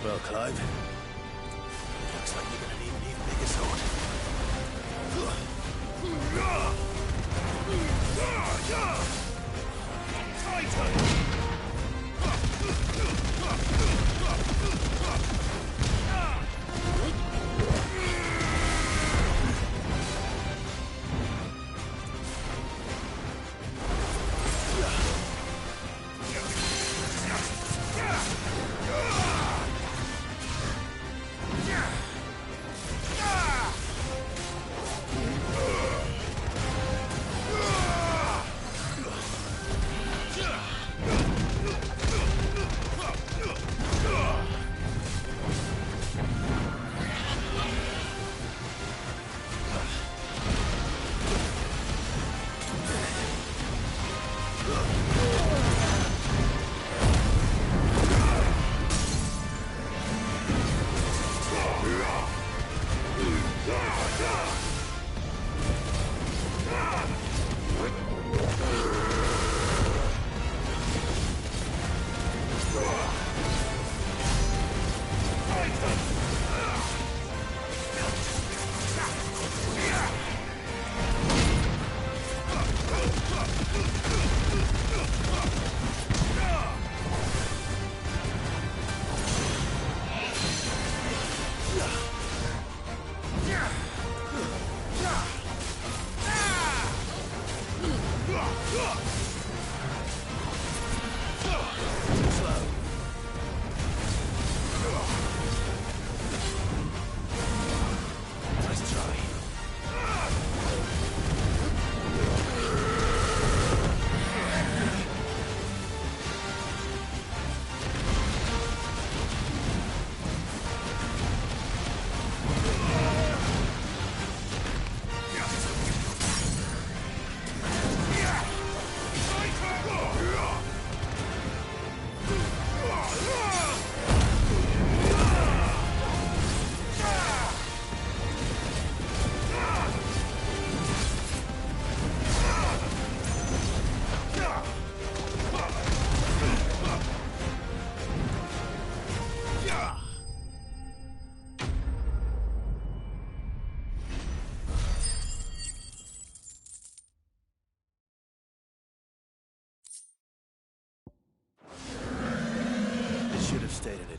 Well, Clive, looks like you're gonna need an even bigger sword.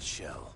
it shall.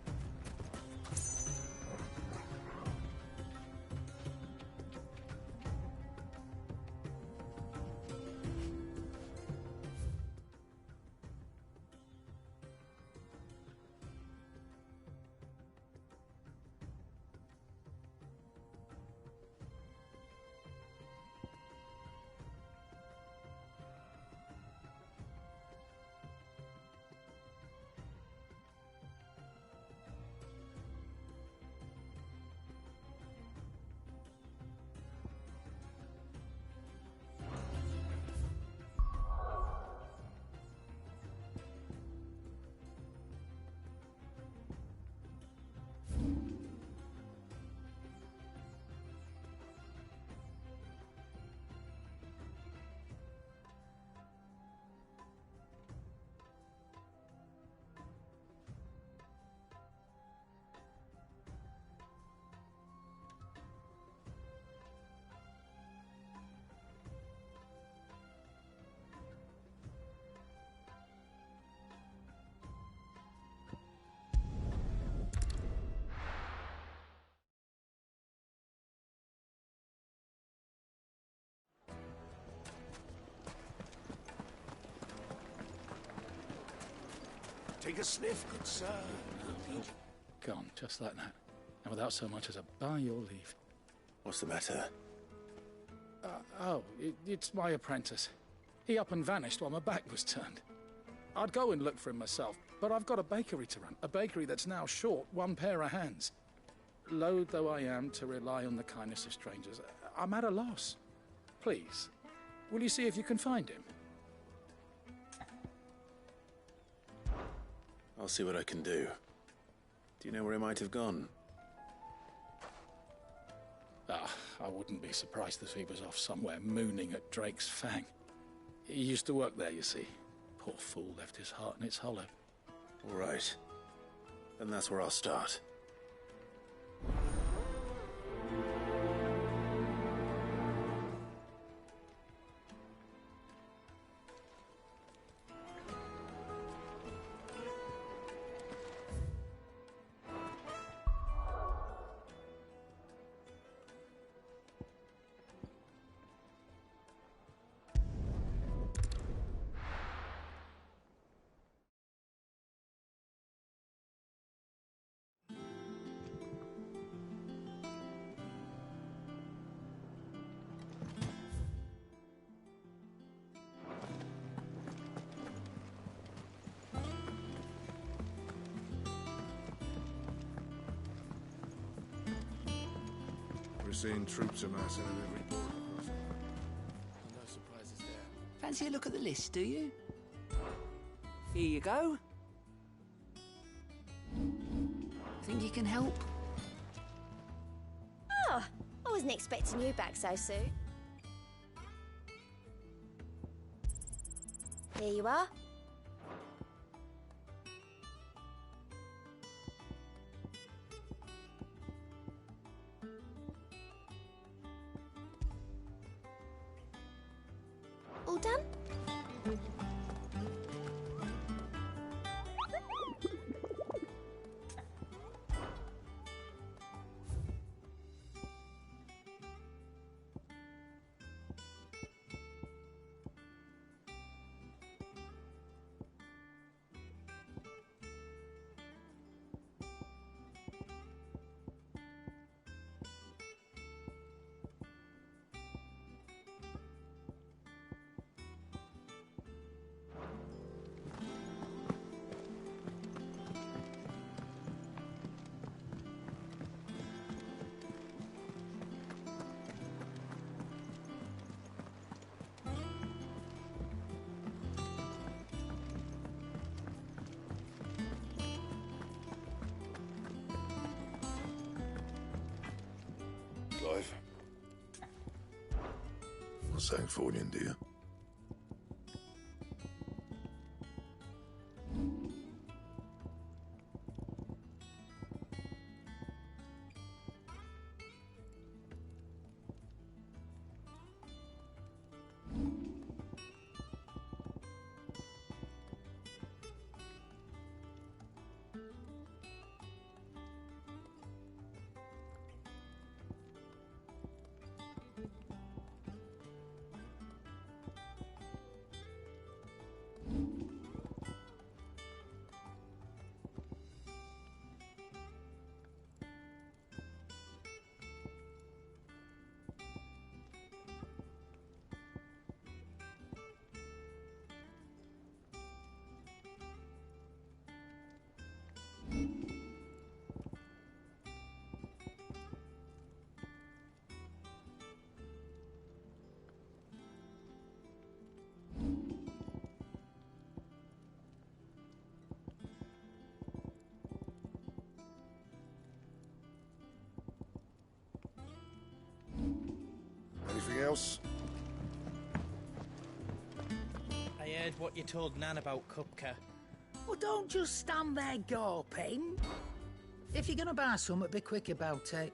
Take a sniff, good sir. Gone, just like that. And without so much as a by your leave. What's the matter? It's my apprentice. He up and vanished while my back was turned. I'd go and look for him myself, but I've got a bakery to run. A bakery that's now short one pair of hands. Loath though I am to rely on the kindness of strangers, I'm at a loss. Please, will you see if you can find him? I'll see what I can do. Do you know where he might have gone? I wouldn't be surprised if he was off somewhere mooning at Drake's Fang. He used to work there, you see. Poor fool left his heart in its hollow. All right. Then that's where I'll start. We're seeing troops amassing at every border crossing. No surprises there. Fancy a look at the list, do you? Here you go. Think you can help? Oh, I wasn't expecting you back so soon. Here you are. All done? Clive. What's that for you, dear? Anything else? I heard what you told Nan about Kupka. Well, don't just stand there gawping. If you're gonna buy something, be quick about it.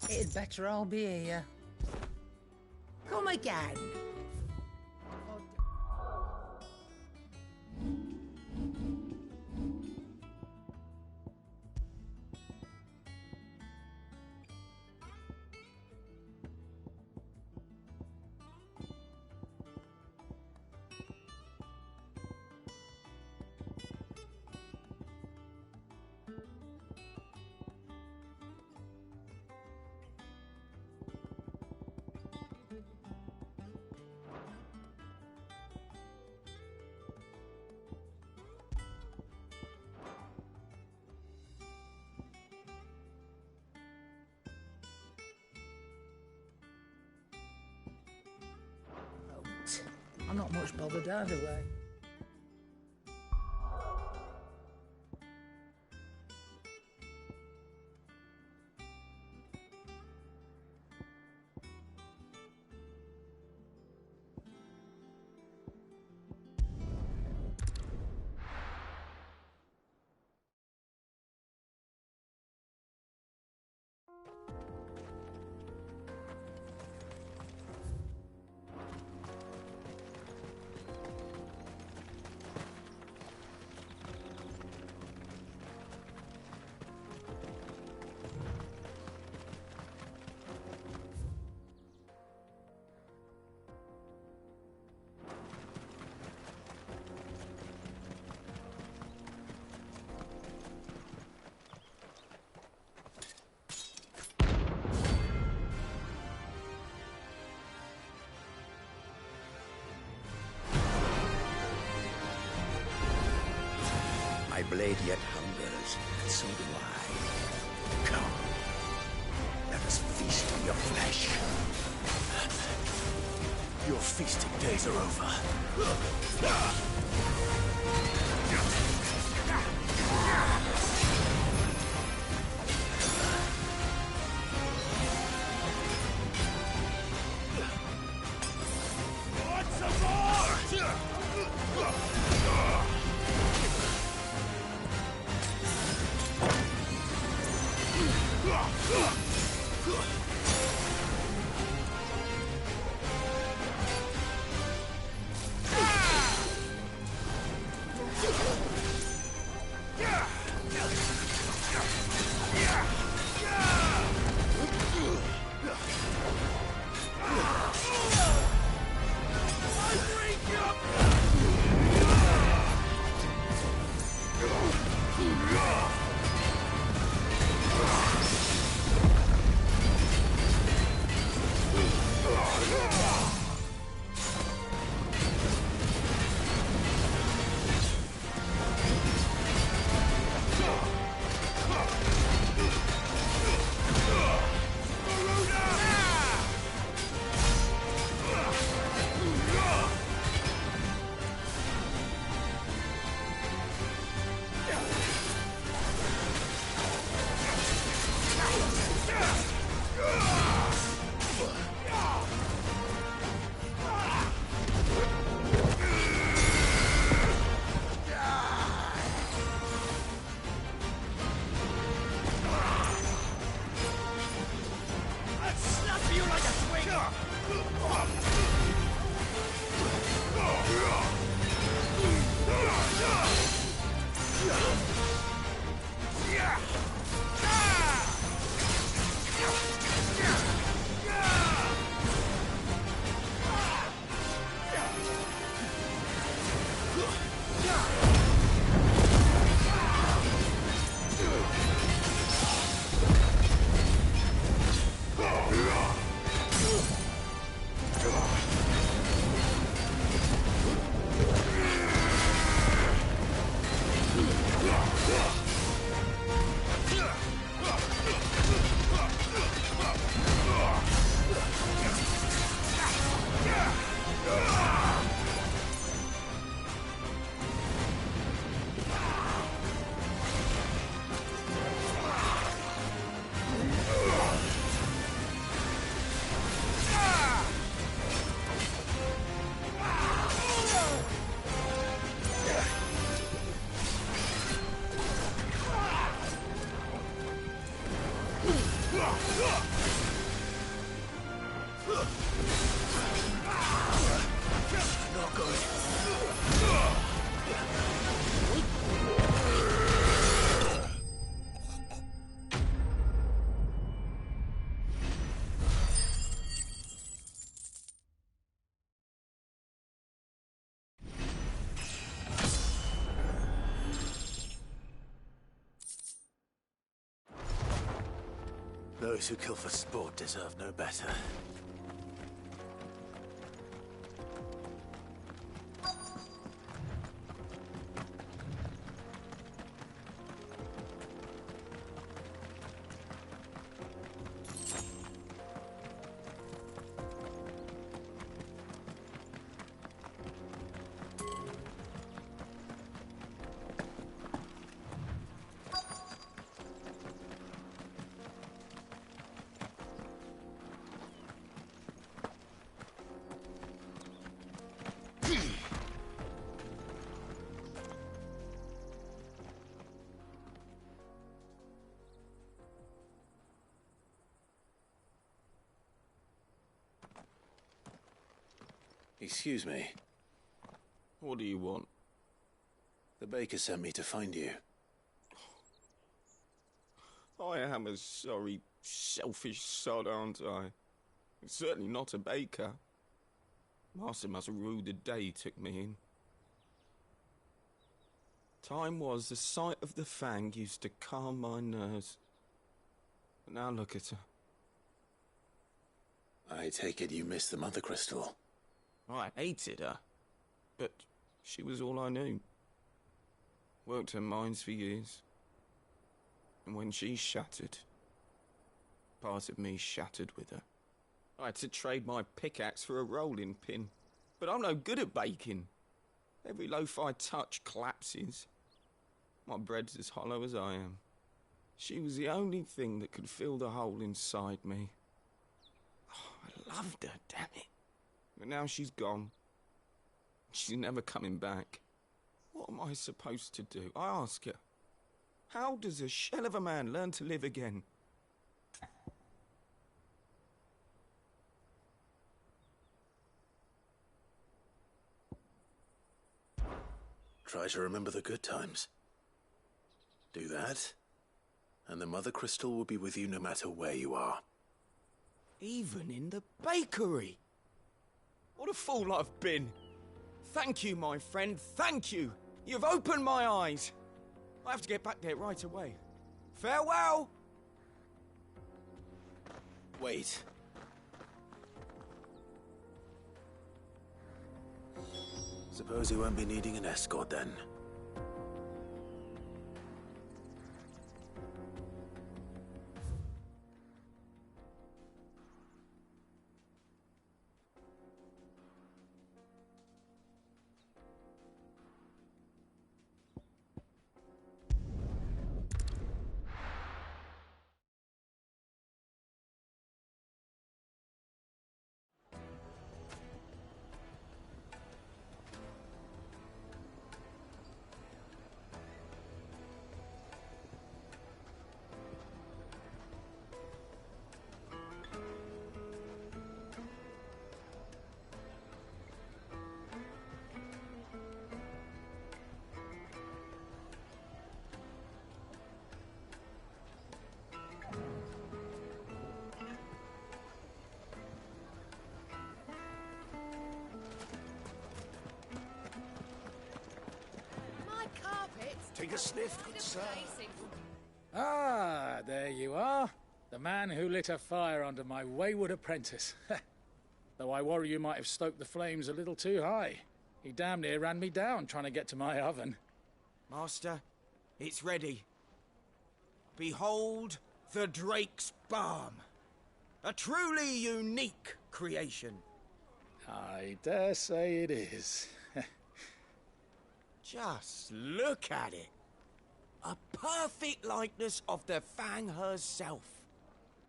It'd better all be here. Come again. I'm not much bothered either way. My blade yet hungers, and so do I. Come, let us feast on your flesh. Your feasting days are over. Not good. Those who kill for sport deserve no better. Excuse me. What do you want? The baker sent me to find you. I am a sorry, selfish sod, aren't I? Certainly not a baker. Master must have ruled the day he took me in. Time was the sight of the Fang used to calm my nerves. But now look at her. I take it you missed the Mother Crystal. I hated her, but she was all I knew. Worked her mines for years. And when she shattered, part of me shattered with her. I had to trade my pickaxe for a rolling pin, but I'm no good at baking. Every loaf I touch collapses. My bread's as hollow as I am. She was the only thing that could fill the hole inside me. Oh, I loved her, damn it. But now she's gone. She's never coming back. What am I supposed to do? I ask her. How does a shell of a man learn to live again? Try to remember the good times. Do that, and the Mother Crystal will be with you no matter where you are. Even in the bakery. What a fool I've been. Thank you, my friend, thank you. You've opened my eyes. I have to get back there right away. Farewell! Wait. Suppose you won't be needing an escort then. Take a sniff, good sir. Ah, there you are. The man who lit a fire under my wayward apprentice. Though I worry you might have stoked the flames a little too high. He damn near ran me down trying to get to my oven. Master, it's ready. Behold the Drake's Balm. A truly unique creation. I dare say it is. Just look at it. A perfect likeness of the Fang herself.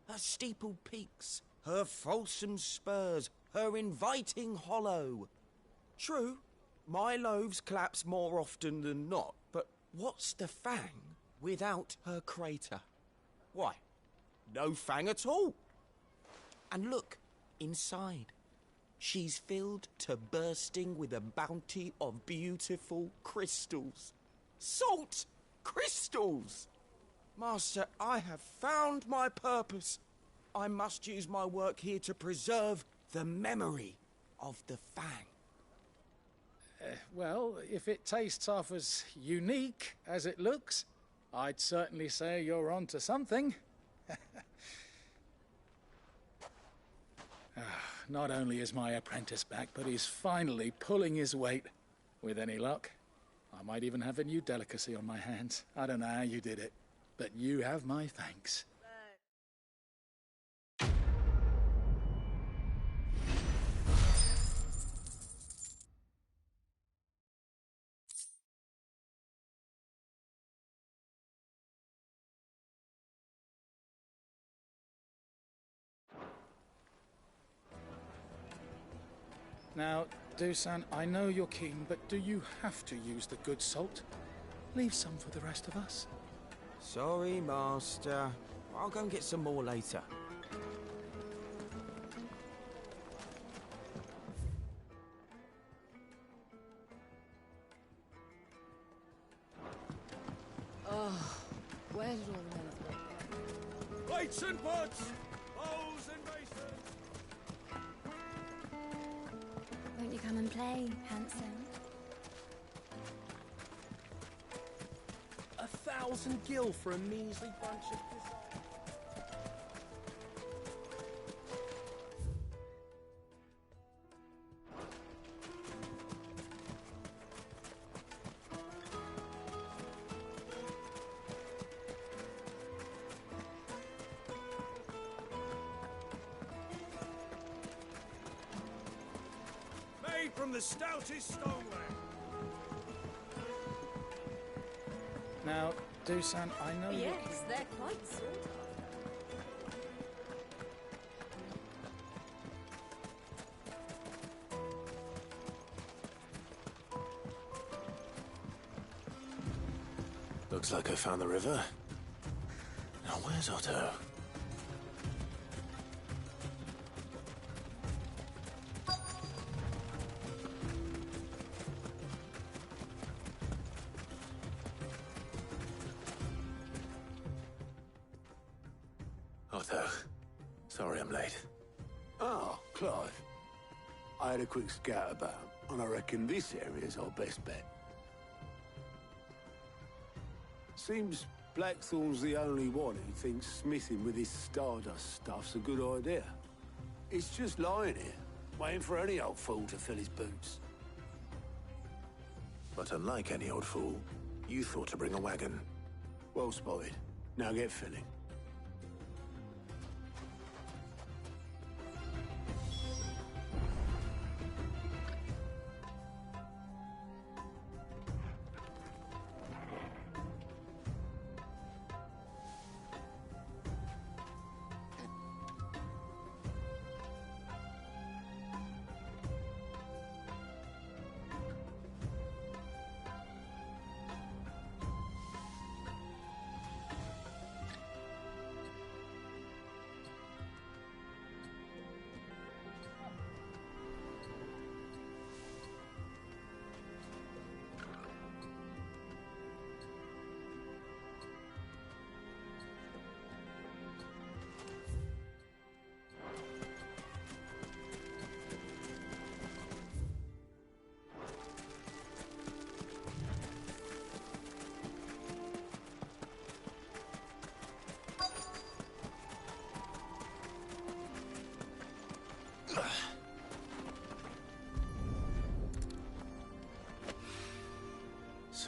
Her steepled peaks, her fulsome spurs, her inviting hollow. True, my loaves collapse more often than not, but what's the Fang without her crater? Why, no fang at all. And look, inside. She's filled to bursting with a bounty of beautiful crystals. Salt crystals! Master, I have found my purpose. I must use my work here to preserve the memory of the fang. Well, if it tastes half as unique as it looks, I'd certainly say you're onto something. Not only is my apprentice back, but he's finally pulling his weight. With any luck, I might even have a new delicacy on my hands. I don't know how you did it, but you have my thanks. Now, Dusan, I know you're keen, but do you have to use the good salt? Leave some for the rest of us. Sorry, Master. I'll go and get some more later. Oh, where did all the men of go? Plates and pots! Bowls and basins! Won't you come and play, handsome? 1,000 gil for a measly bunch of dissolved. Made from the stoutest stoneware. Now, Dusan, I know you're keen. Yes, they're quite sought Looks like I found the river. Now where's Otto? Otto, sorry I'm late. Oh, Clive. I had a quick scout about, and I reckon this area's our best bet. Seems Blackthorn's the only one who thinks smithing with his Stardust stuff's a good idea. It's just lying here, waiting for any old fool to fill his boots. But unlike any old fool, you thought to bring a wagon. Well spotted. Now get filling.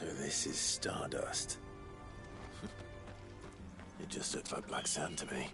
So this is Stardust. It just looks like black sand to me.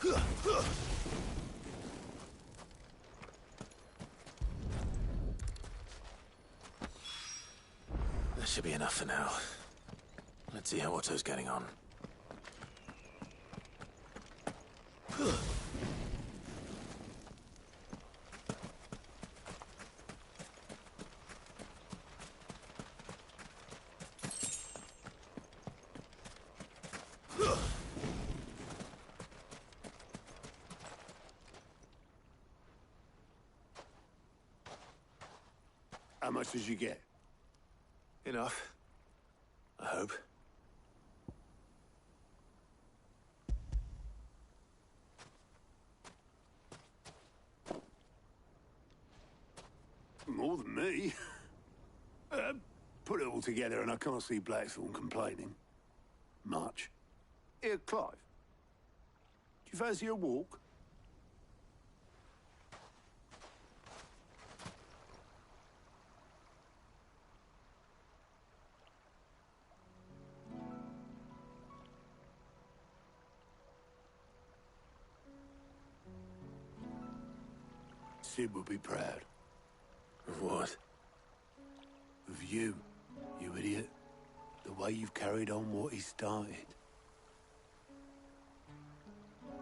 That should be enough for now. Let's see how Otto's getting on. How much did you get? Enough. I hope. More than me. Put it all together and I can't see Blackthorn complaining. Much. Here, Clive. Do you fancy a walk? Sid would be proud. Of what? Of you, you idiot. The way you've carried on what he started.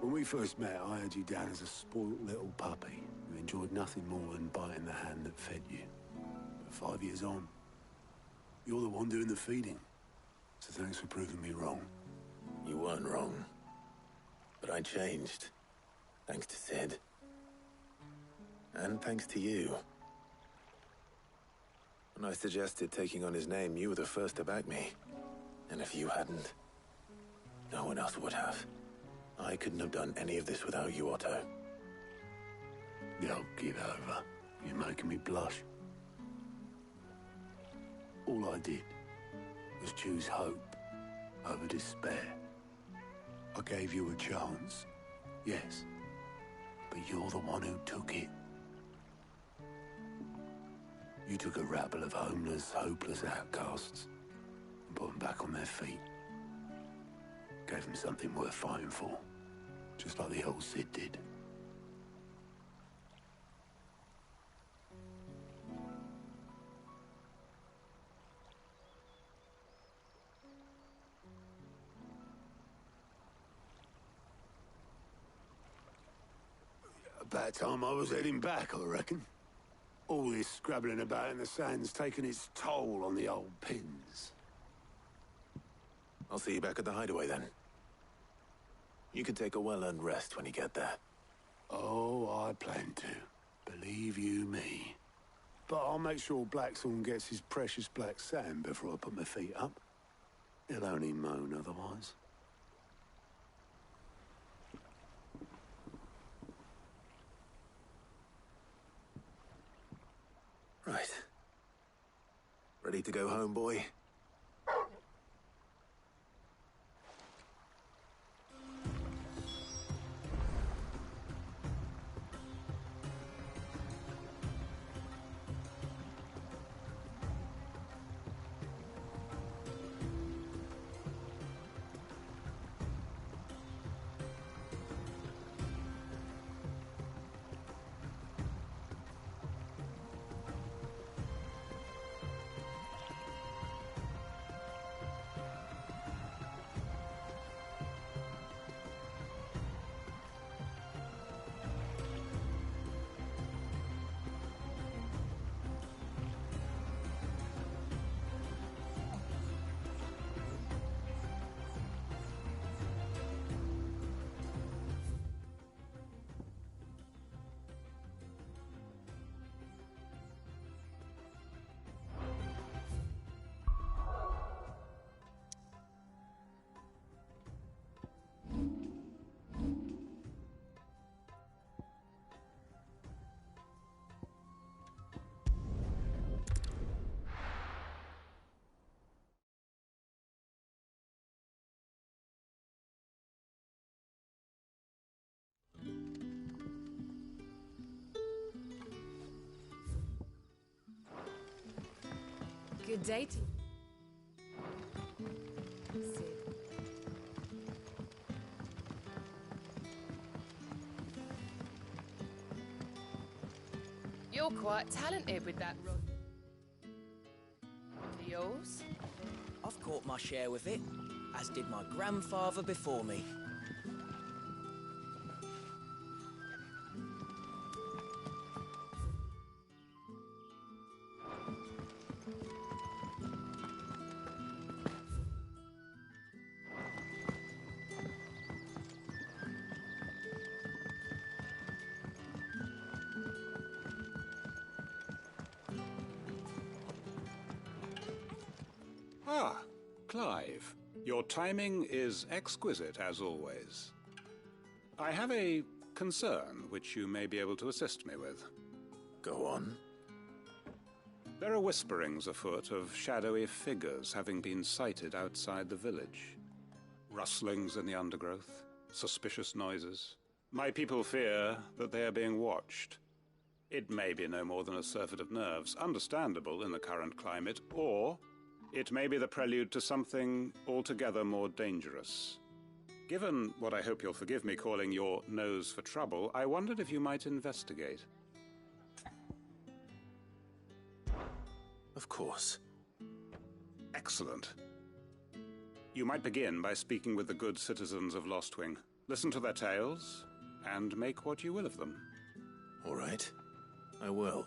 When we first met, I had you down as a spoilt little puppy who enjoyed nothing more than biting the hand that fed you. But 5 years on, you're the one doing the feeding. So thanks for proving me wrong. You weren't wrong. But I changed. Thanks to Sid. And thanks to you. When I suggested taking on his name, you were the first to back me. And if you hadn't, no one else would have. I couldn't have done any of this without you, Otto. Yo, give over. You're making me blush. All I did was choose hope over despair. I gave you a chance, yes, but you're the one who took it. You took a rabble of homeless, hopeless outcasts and put them back on their feet. Gave them something worth fighting for, just like the old Sid did. About time I was heading back, I reckon. All this scrabbling about in the sand's taken its toll on the old pins. I'll see you back at the hideaway then. You can take a well-earned rest when you get there. Oh, I plan to. Believe you me. But I'll make sure Blackthorn gets his precious black sand before I put my feet up. He'll only moan otherwise. Right. Ready to go home, boy? Good day to you. Sid. You're quite talented with that rod. Yours? I've caught my share with it, as did my grandfather before me. Ah, Clive. Your timing is exquisite, as always. I have a concern which you may be able to assist me with. Go on. There are whisperings afoot of shadowy figures having been sighted outside the village. Rustlings in the undergrowth, suspicious noises. My people fear that they are being watched. It may be no more than a surfeit of nerves, understandable in the current climate, or it may be the prelude to something altogether more dangerous. Given what I hope you'll forgive me calling your nose for trouble, I wondered if you might investigate. Of course. Excellent. You might begin by speaking with the good citizens of Lostwing. Listen to their tales, and make what you will of them. All right. I will.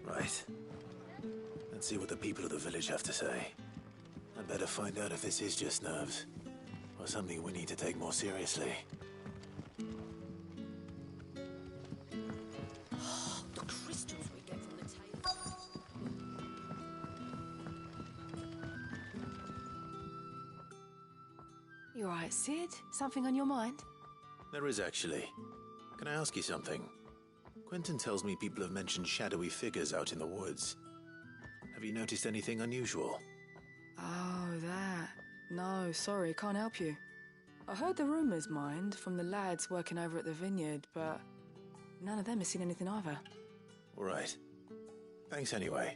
Right. Let's see what the people of the village have to say. I'd better find out if this is just nerves, or something we need to take more seriously. The crystals we get from the table. You all right, Sid? Something on your mind? There is, actually. Can I ask you something? Quentin tells me people have mentioned shadowy figures out in the woods. Have you noticed anything unusual? Oh, that. No, sorry, can't help you. I heard the rumours, mind, from the lads working over at the vineyard, but none of them has seen anything either. All right. Thanks anyway.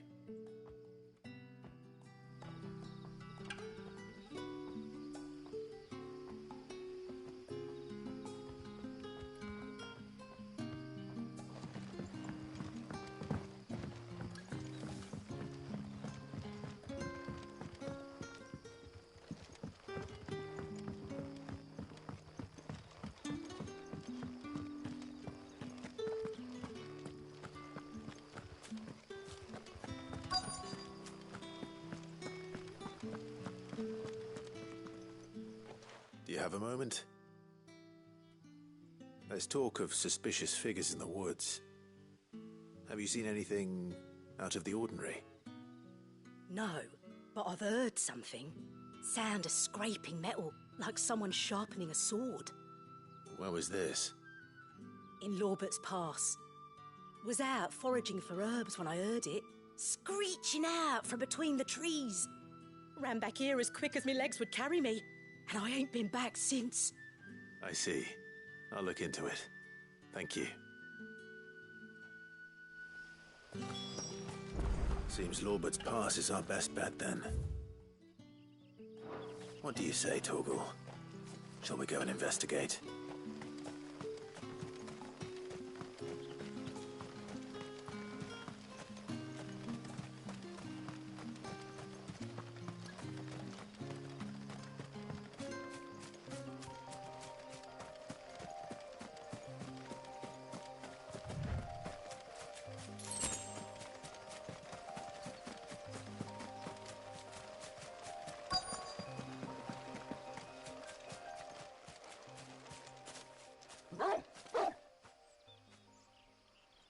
have a moment? There's talk of suspicious figures in the woods. Have you seen anything out of the ordinary? No, but I've heard something. Sound of scraping metal, like someone sharpening a sword. Where was this? In Lorbert's Pass. Was out foraging for herbs when I heard it, screeching out from between the trees. Ran back here as quick as my legs would carry me, and I ain't been back since. I see. I'll look into it. Thank you. Seems Lorbert's Pass is our best bet then. What do you say, Torgal? Shall we go and investigate?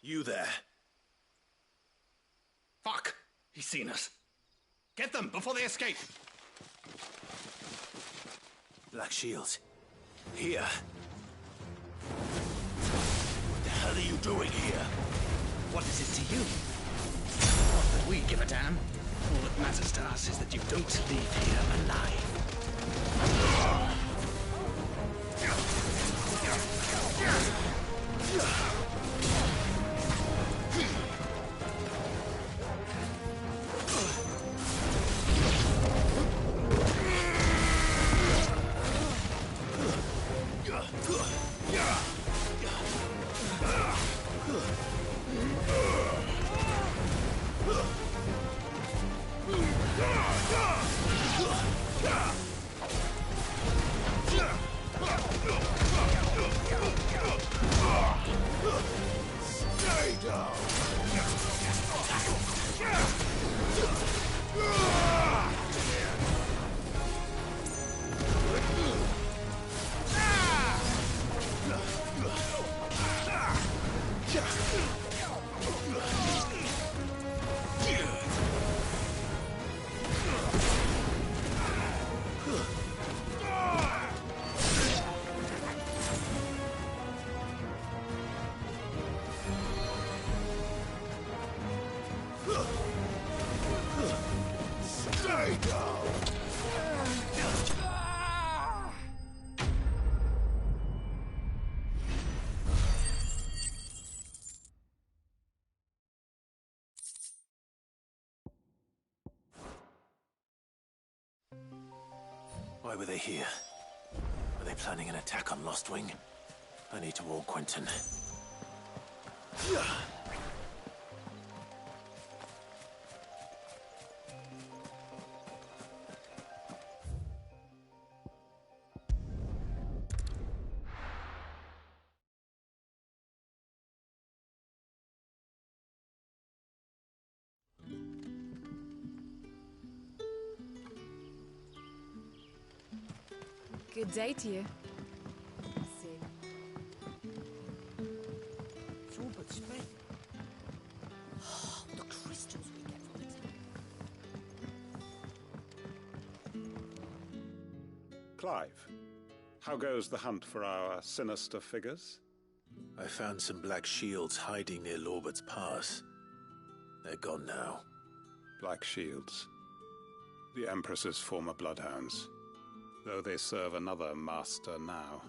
You there. Fuck! He's seen us. Get them before they escape. Black Shields. Here. What the hell are you doing here? What is it to you? Not that we give a damn. All that matters to us is that you don't leave here alive. Why were they here? Were they planning an attack on Lostwing? I need to warn Quentin. Good day to you. It's all but spread. Oh, the crystals we get from it. Clive, how goes the hunt for our sinister figures? I found some Black Shields hiding near Lorbert's Pass. They're gone now. Black Shields. The Empress's former bloodhounds. Though they serve another master now.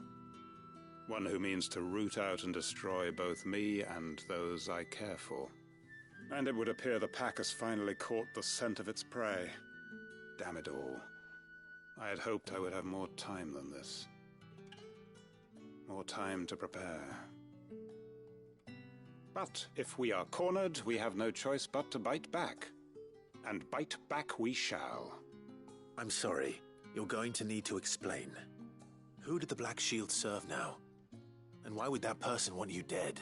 One who means to root out and destroy both me and those I care for. And it would appear the pack has finally caught the scent of its prey. Damn it all. I had hoped I would have more time than this. More time to prepare. But if we are cornered, we have no choice but to bite back. And bite back we shall. I'm sorry. You're going to need to explain. Who did the Black Shield serve now? And why would that person want you dead?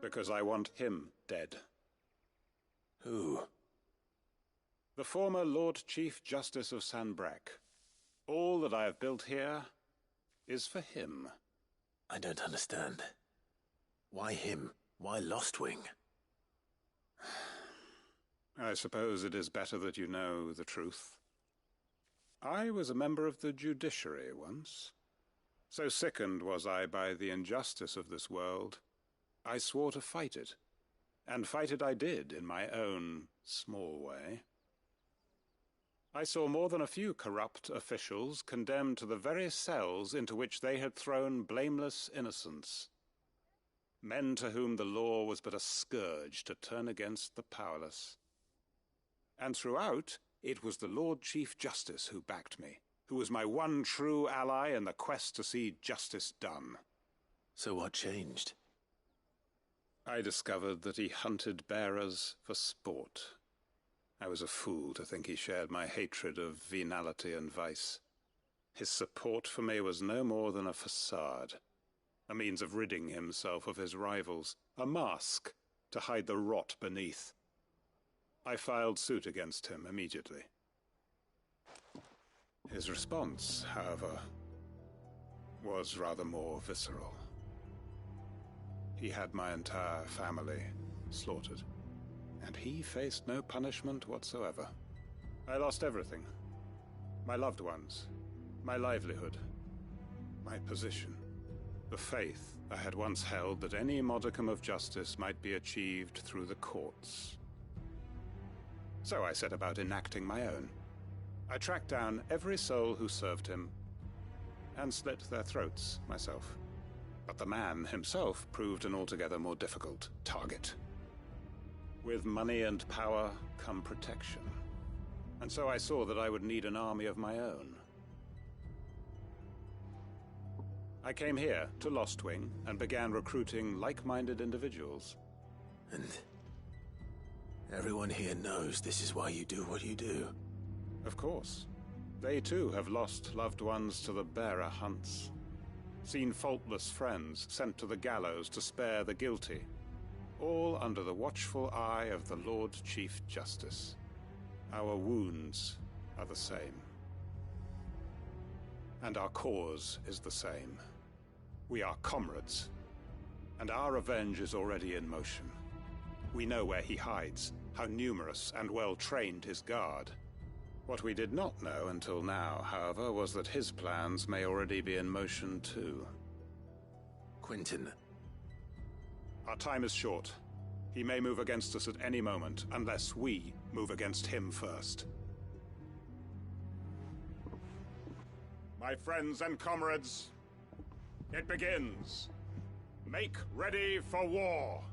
Because I want him dead. Who? The former Lord Chief Justice of Sanbreque. All that I have built here is for him. I don't understand. Why him? Why Lostwing? I suppose it is better that you know the truth. I was a member of the judiciary once. So sickened was I by the injustice of this world, I swore to fight it. And fight it I did, in my own small way. I saw more than a few corrupt officials condemned to the very cells into which they had thrown blameless innocents. Men to whom the law was but a scourge to turn against the powerless. And throughout, it was the Lord Chief Justice who backed me, who was my one true ally in the quest to see justice done. So what changed? I discovered that he hunted bearers for sport. I was a fool to think he shared my hatred of venality and vice. His support for me was no more than a facade, a means of ridding himself of his rivals, a mask to hide the rot beneath. I filed suit against him immediately. His response, however, was rather more visceral. He had my entire family slaughtered, and he faced no punishment whatsoever. I lost everything. My loved ones, my livelihood, my position, the faith I had once held that any modicum of justice might be achieved through the courts. So I set about enacting my own. I tracked down every soul who served him, and slit their throats myself. But the man himself proved an altogether more difficult target. With money and power come protection, and so I saw that I would need an army of my own. I came here to Lostwing and began recruiting like-minded individuals. And everyone here knows this is why you do what you do. Of course. They too have lost loved ones to the bearer hunts. Seen faultless friends sent to the gallows to spare the guilty, all under the watchful eye of the Lord Chief Justice. Our wounds are the same. And our cause is the same. We are comrades, and our revenge is already in motion. We know where he hides, how numerous and well-trained his guard. What we did not know until now, however, was that his plans may already be in motion too. Quentin. Our time is short. He may move against us at any moment, unless we move against him first. My friends and comrades, it begins. Make ready for war.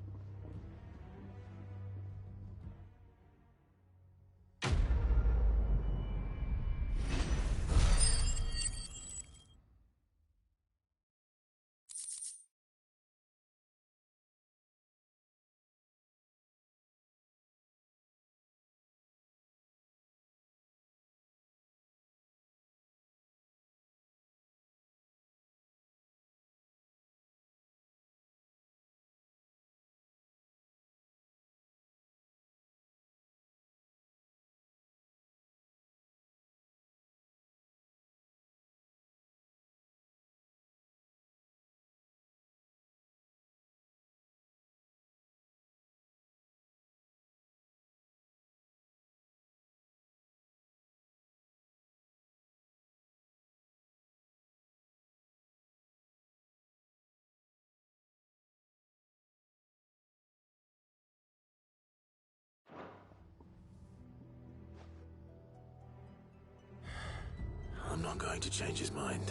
I'm not going to change his mind.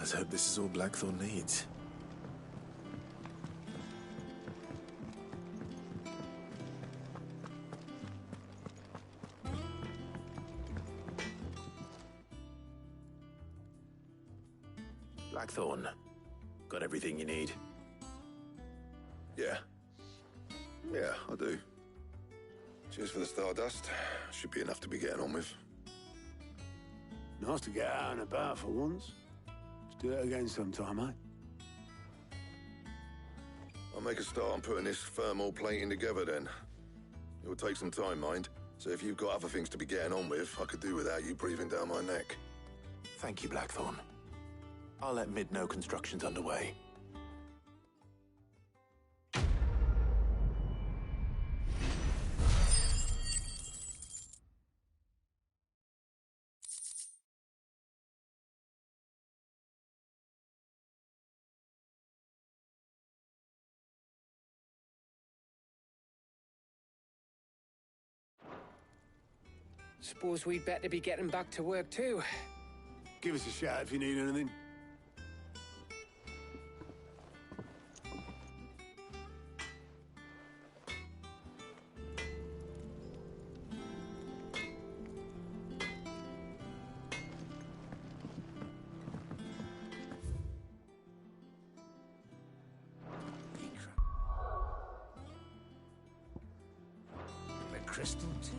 Let's hope this is all Blackthorn needs. Blackthorn, got everything you need? Yeah. Yeah, I do. Cheers for the stardust. Should be enough to be getting on with. Nice to get out and about for once. Let's do it again sometime, eh? I'll make a start on putting this thermal plating together then. It will take some time, mind. So if you've got other things to be getting on with, I could do without you breathing down my neck. Thank you, Blackthorn. I'll let Mid know construction's underway. Suppose we'd better be getting back to work too. Give us a shout if you need anything. Red crystal too.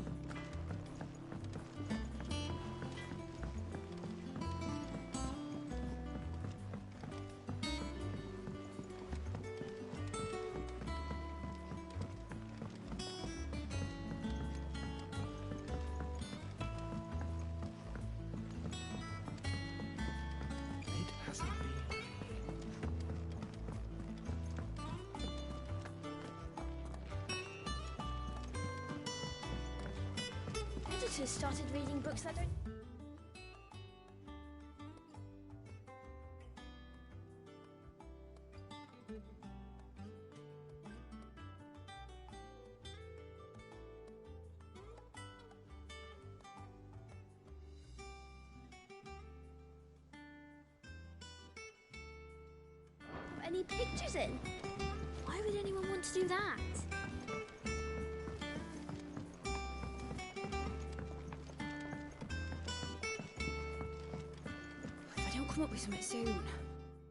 Editors started reading books that don't... any pictures in. Why would anyone want to do that? If I don't come up with something soon.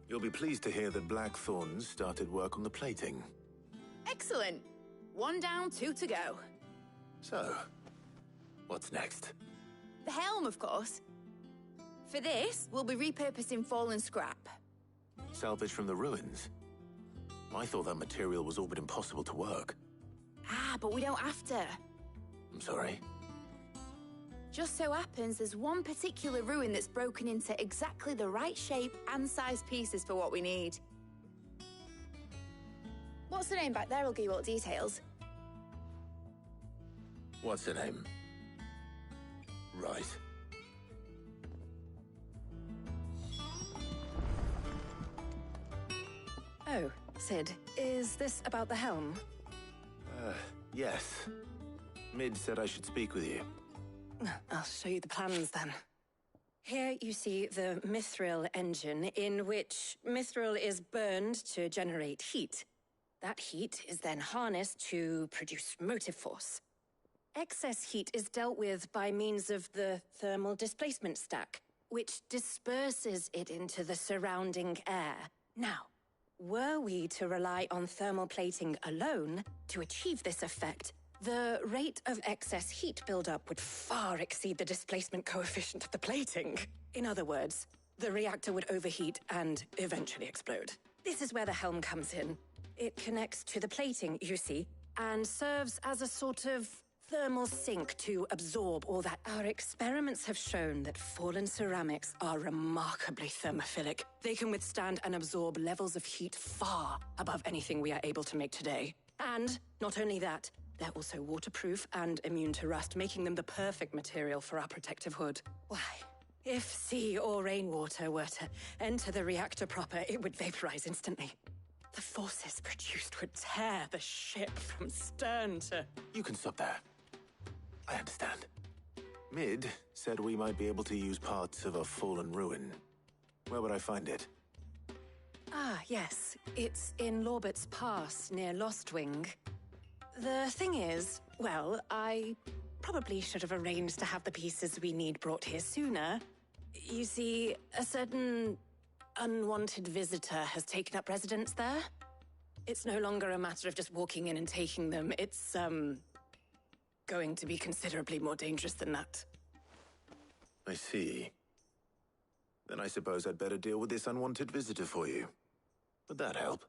You'll be pleased to hear that Blackthorn's started work on the plating. Excellent. 1 down, 2 to go. So, what's next? The helm, of course. For this, we'll be repurposing fallen scrap. Salvage from the ruins? I thought that material was all but impossible to work. Ah, but we don't have to. I'm sorry. Just so happens there's one particular ruin that's broken into exactly the right shape and size pieces for what we need. What's the name back there? I'll give you all the details. What's her name? Right. Oh, Sid, is this about the helm? Yes. Mid said I should speak with you. I'll show you the plans then. Here you see the Mithril engine, in which Mithril is burned to generate heat. That heat is then harnessed to produce motive force. Excess heat is dealt with by means of the thermal displacement stack, which disperses it into the surrounding air. Now, were we to rely on thermal plating alone to achieve this effect, the rate of excess heat buildup would far exceed the displacement coefficient of the plating. In other words, the reactor would overheat and eventually explode. This is where the helm comes in. It connects to the plating, you see, and serves as a sort of thermal sink to absorb all that. Our experiments have shown that fallen ceramics are remarkably thermophilic. They can withstand and absorb levels of heat far above anything we are able to make today. And not only that, they're also waterproof and immune to rust, making them the perfect material for our protective hood. Why, if sea or rainwater were to enter the reactor proper, it would vaporize instantly. The forces produced would tear the ship from stern to... You can stop there. I understand. Mid said we might be able to use parts of a fallen ruin. Where would I find it? Ah, yes. It's in Lorbert's Pass, near Lostwing. The thing is, well, I probably should have arranged to have the pieces we need brought here sooner. You see, a certain unwanted visitor has taken up residence there. It's no longer a matter of just walking in and taking them. It's, going to be considerably more dangerous than that. I see. Then I suppose I'd better deal with this unwanted visitor for you. Would that help?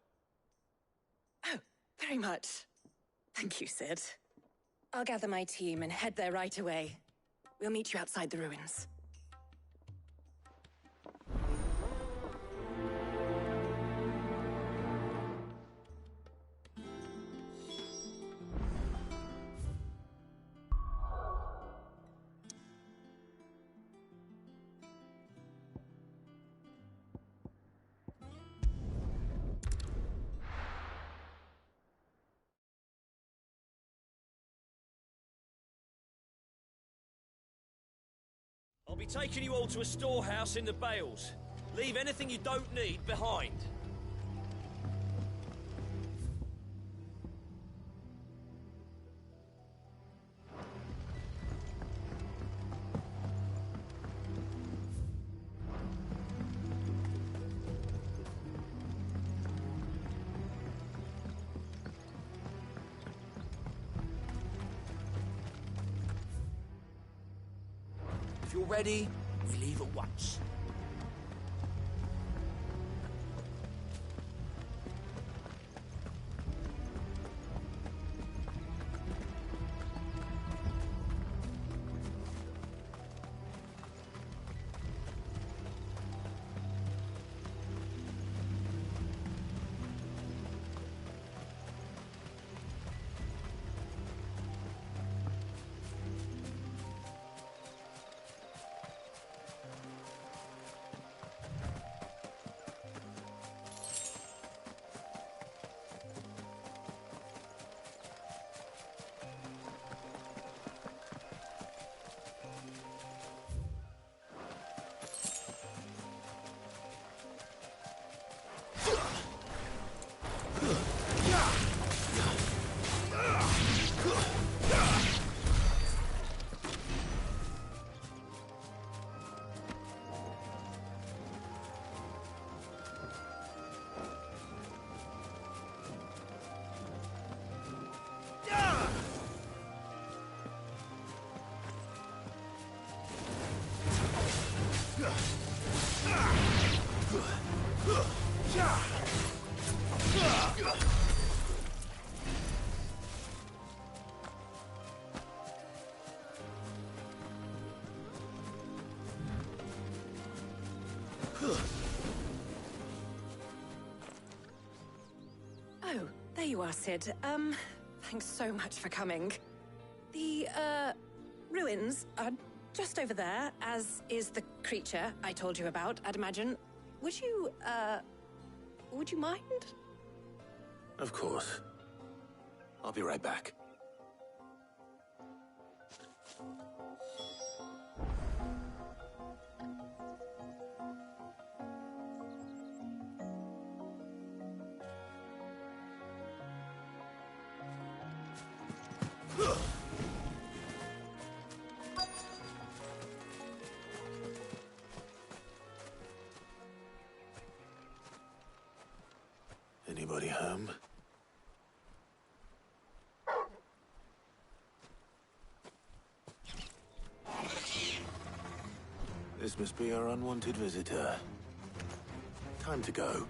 Oh, very much. Thank you, Sid. I'll gather my team and head there right away. We'll meet you outside the ruins. I'll be taking you all to a storehouse in the Bales. Leave anything you don't need behind. If you're ready, we leave at once. Oh, there you are, Sid. Thanks so much for coming. The, ruins are just over there, as is the creature I told you about, I'd imagine. Would you mind? Of course. I'll be right back. Anybody home? This must be our unwanted visitor. Time to go.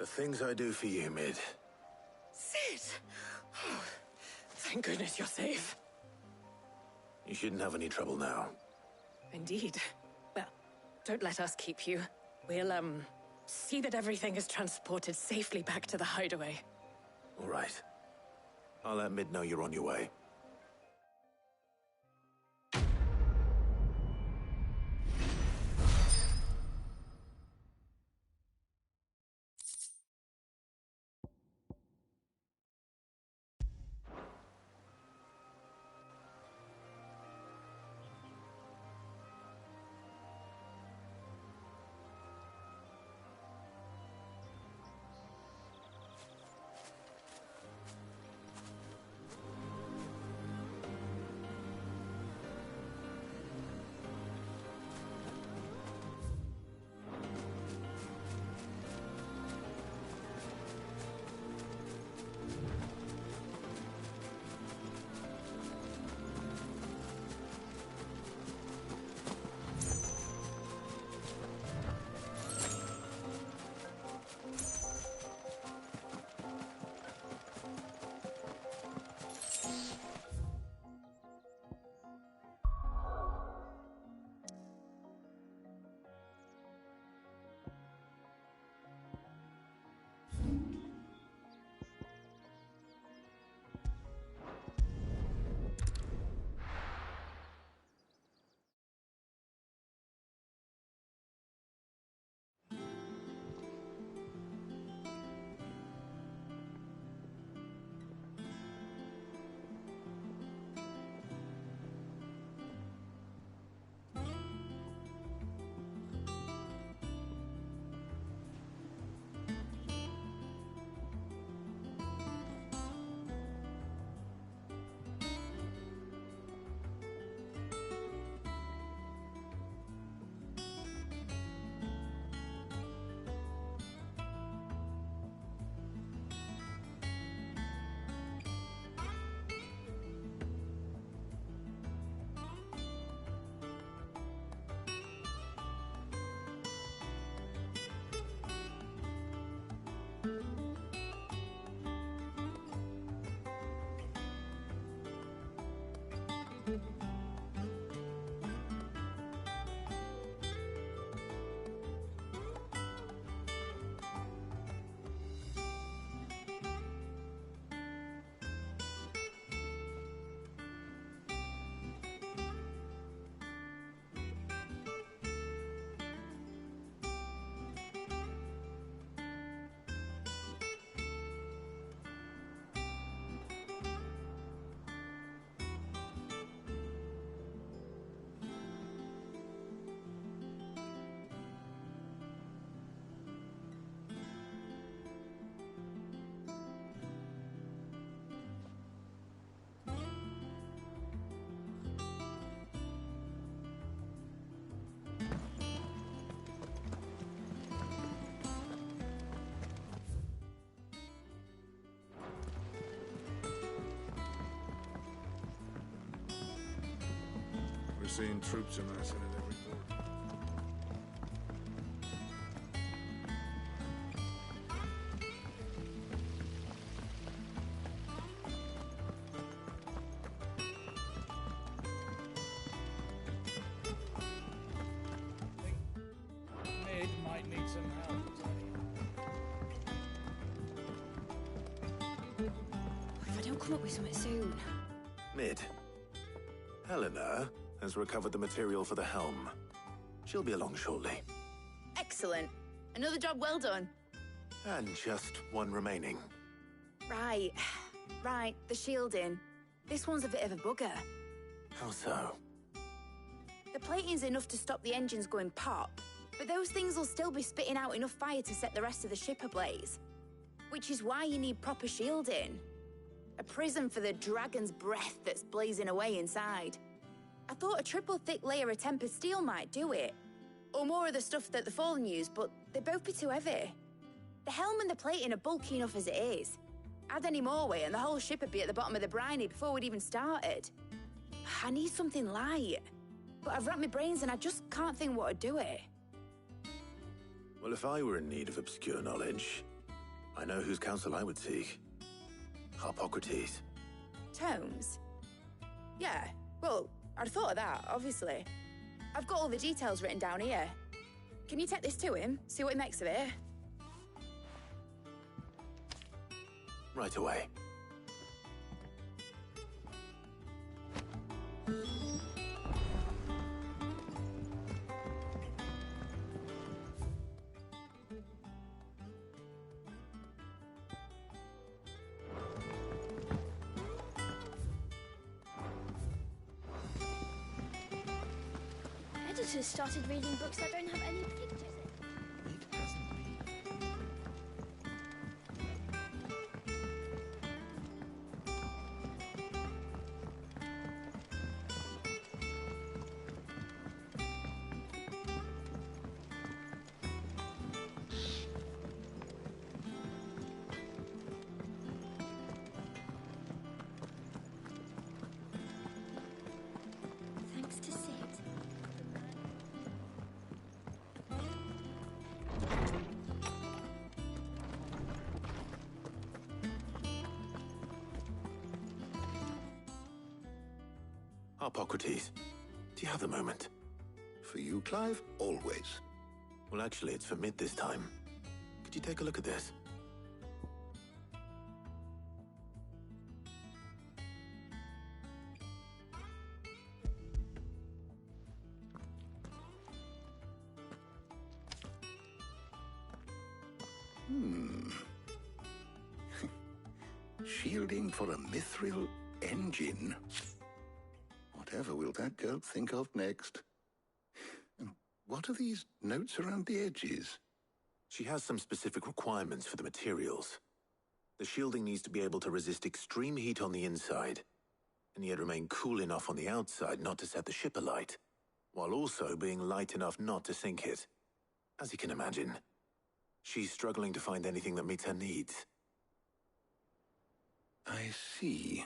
The things I do for you, Mid. Sid! Oh, thank goodness you're safe. You shouldn't have any trouble now. Indeed. Well, don't let us keep you. We'll, see that everything is transported safely back to the hideaway. All right. I'll let Mid know you're on your way. We're seeing troops amassing at every port. Mid might need some help. If I don't come up with something soon. Mid. Helena has recovered the material for the helm. She'll be along shortly. Excellent. Another job well done. And just one remaining. Right. Right, the shielding. This one's a bit of a bugger. How so? The plating's enough to stop the engines going pop, but those things will still be spitting out enough fire to set the rest of the ship ablaze. Which is why you need proper shielding. A prison for the dragon's breath that's blazing away inside. I thought a triple thick layer of tempered steel might do it. Or more of the stuff that the Fallen use, but they'd both be too heavy. The helm and the plating are bulky enough as it is. Add any more weight and the whole ship would be at the bottom of the briny before we'd even started. I need something light. But I've racked my brains and I just can't think what would do it. Well, if I were in need of obscure knowledge, I know whose counsel I would seek. Harpocrates. Tomes? Yeah, well, I'd thought of that, obviously. I've got all the details written down here. Can you take this to him, see what he makes of it? Right away. Editors started reading books that don't have any pictures in. It hasn't been. Thanks to Sid. Harpocrates, do you have a moment? For you, Clive? Always. Well, actually, it's for Mid this time. Could you take a look at this? Shielding for a mithril engine. Whatever will that girl think of next? And what are these notes around the edges? She has some specific requirements for the materials. The shielding needs to be able to resist extreme heat on the inside, and yet remain cool enough on the outside not to set the ship alight, while also being light enough not to sink it. As you can imagine, she's struggling to find anything that meets her needs. I see.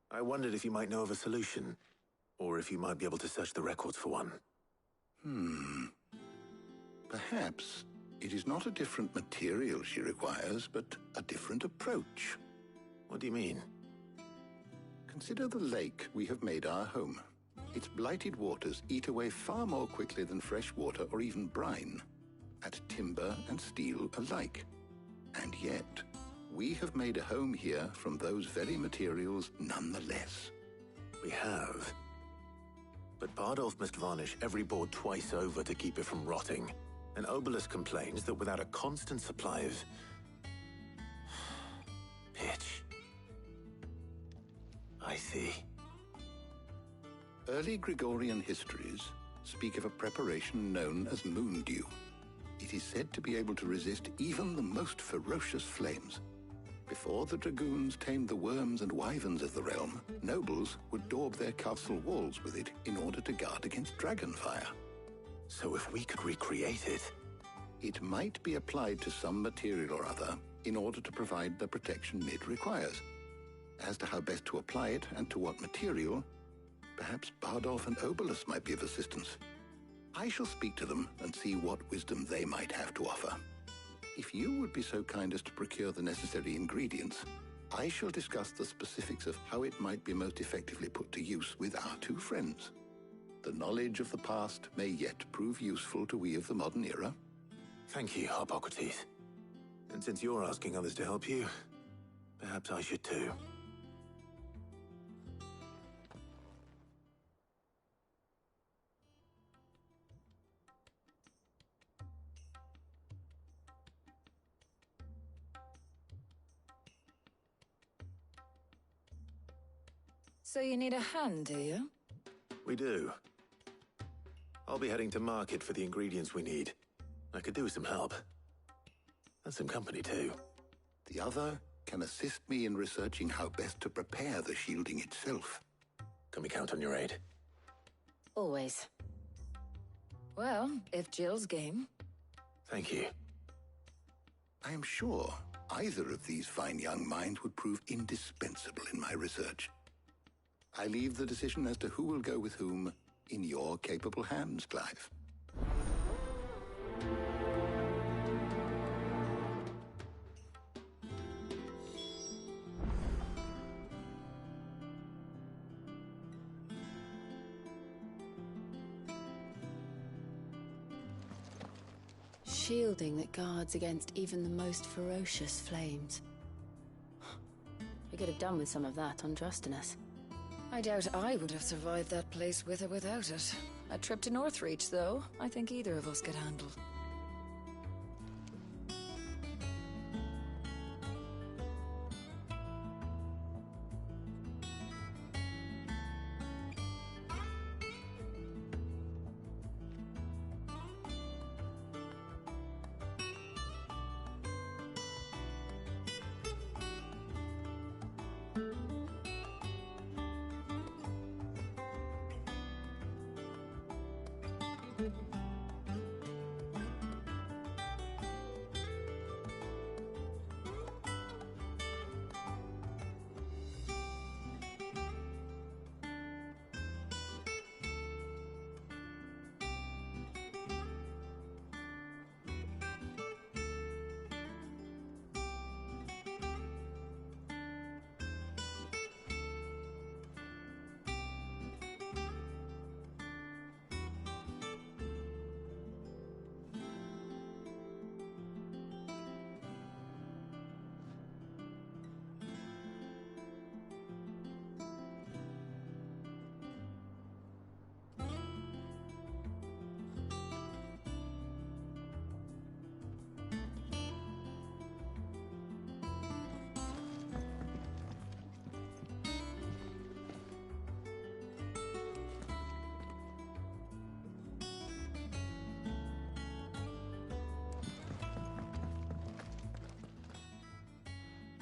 I wondered if you might know of a solution, or if you might be able to search the records for one. Perhaps it is not a different material she requires, but a different approach. What do you mean? Consider the lake we have made our home. Its blighted waters eat away far more quickly than fresh water or even brine, at timber and steel alike. And yet, we have made a home here from those very materials nonetheless. We have. But Bardolph must varnish every board twice over to keep it from rotting. And Obelus complains that without a constant supply of pitch. I see. Early Gregorian histories speak of a preparation known as moondew. It is said to be able to resist even the most ferocious flames. Before the dragoons tamed the worms and wyverns of the realm, nobles would daub their castle walls with it in order to guard against dragonfire. So if we could recreate it... It might be applied to some material or other in order to provide the protection Mid requires. As to how best to apply it and to what material, perhaps Bardolph and Obelus might be of assistance. I shall speak to them and see what wisdom they might have to offer. If you would be so kind as to procure the necessary ingredients, I shall discuss the specifics of how it might be most effectively put to use with our two friends. The knowledge of the past may yet prove useful to we of the modern era. Thank you, Harpocrates. And since you're asking others to help you, perhaps I should too. So you need a hand, do you? We do. I'll be heading to market for the ingredients we need. I could do with some help. And some company, too. The other can assist me in researching how best to prepare the shielding itself. Can we count on your aid? Always. Well, if Jill's game. Thank you. I am sure either of these fine young minds would prove indispensable in my research. I leave the decision as to who will go with whom in your capable hands, Clive. shielding that guards against even the most ferocious flames. We could have done with some of that on Drustinus. I doubt I would have survived that place with or without it. A trip to Northreach, though, I think either of us could handle.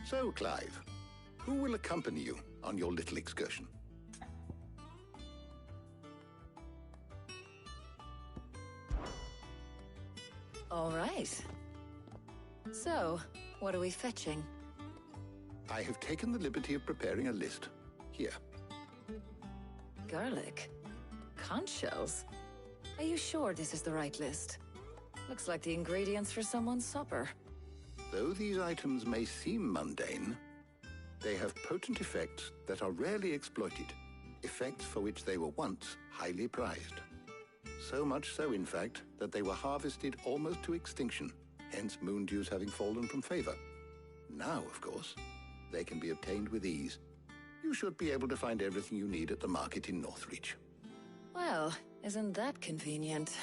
So, Clive, who will accompany you on your little excursion? All right. So, what are we fetching? I have taken the liberty of preparing a list. Here. Garlic? Conch shells? Are you sure this is the right list? Looks like the ingredients for someone's supper. Though these items may seem mundane, they have potent effects that are rarely exploited, effects for which they were once highly prized. So much so, in fact, that they were harvested almost to extinction, hence moon dews having fallen from favor. Now, of course, they can be obtained with ease. You should be able to find everything you need at the market in Northreach. Well, isn't that convenient?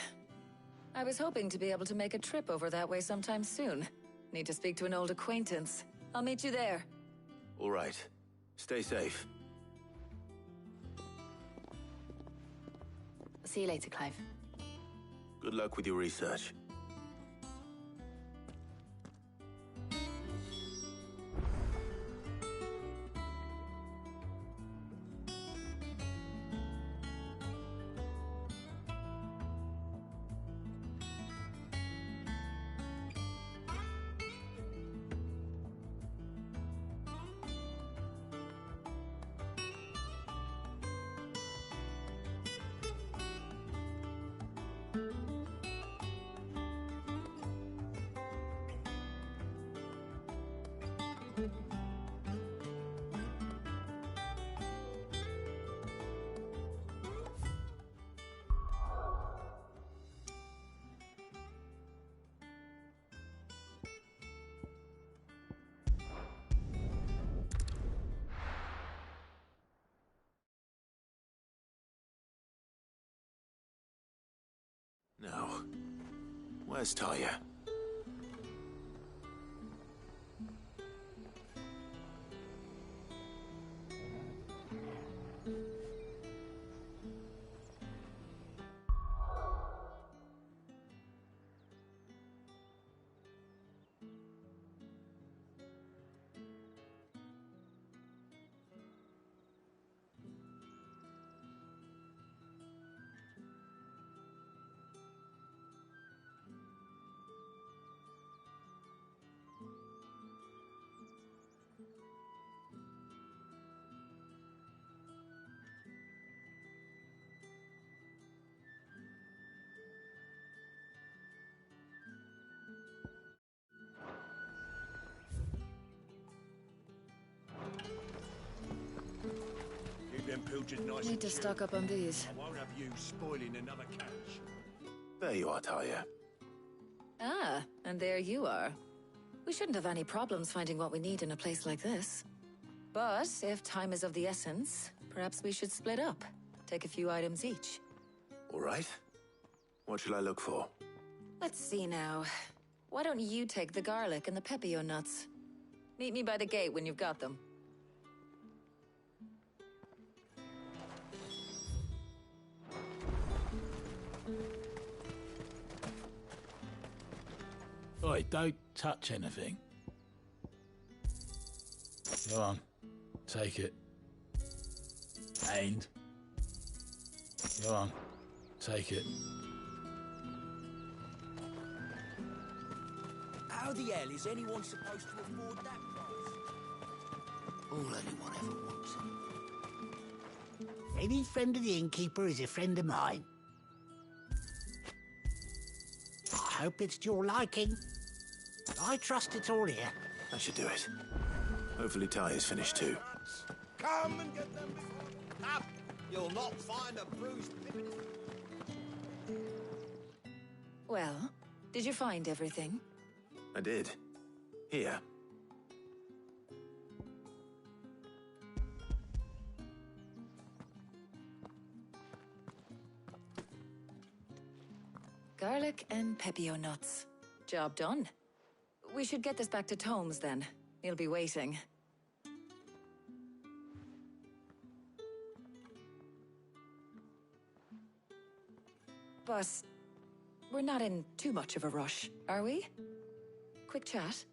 I was hoping to be able to make a trip over that way sometime soon. Need to speak to an old acquaintance. I'll meet you there. All right. Stay safe. I'll see you later, Clive. Good luck with your research. Now, where's Talia? Them pilchards nice Need to stock up on these. I won't have you spoiling another catch. There you are, Talia. Ah, and there you are. We shouldn't have any problems finding what we need in a place like this. But if time is of the essence, perhaps we should split up. Take a few items each. All right. What shall I look for? Let's see now. Why don't you take the garlic and the pepio nuts? Meet me by the gate when you've got them. Oi, don't touch anything. Go on, take it. And go on, take it. How the hell is anyone supposed to afford that price? All anyone ever wants. Any friend of the innkeeper is a friend of mine. I hope it's to your liking. I trust it's all here. That should do it. Hopefully Ty is finished too. Come and get them before up. You'll not find a bruised pippin. Well, did you find everything? I did. Here. Garlic and pepio nuts. Job done. We should get this back to Tomes then. He'll be waiting. But we're not in too much of a rush, are we? Quick chat.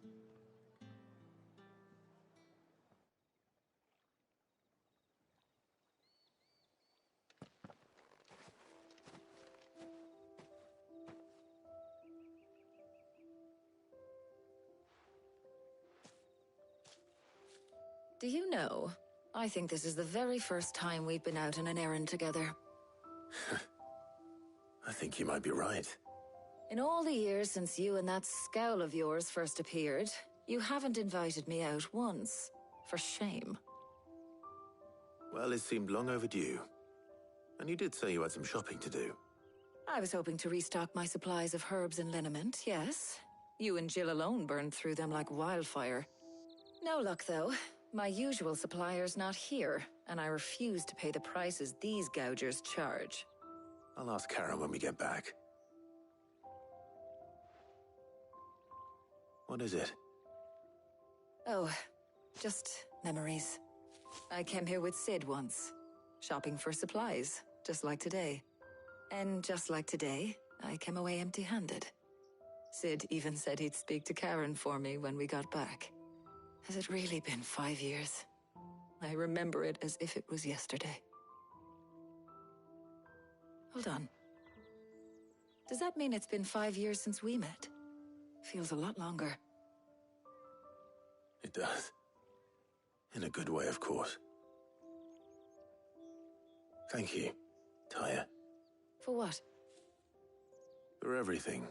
Do you know, I think this is the very first time we've been out on an errand together. I think you might be right. In all the years since you and that scowl of yours first appeared, you haven't invited me out once. For shame. Well, it seemed long overdue. And you did say you had some shopping to do. I was hoping to restock my supplies of herbs and liniment, yes. You and Jill alone burned through them like wildfire. No luck, though. My usual supplier's not here, and I refuse to pay the prices these gougers charge. I'll ask Karen when we get back. What is it? Oh, just memories. I came here with Sid once, shopping for supplies, just like today. And just like today, I came away empty-handed. Sid even said he'd speak to Karen for me when we got back. Has it really been 5 years? I remember it as if it was yesterday. Hold on. Does that mean it's been 5 years since we met? Feels a lot longer. It does. In a good way, of course. Thank you, Tyre. For what? For everything.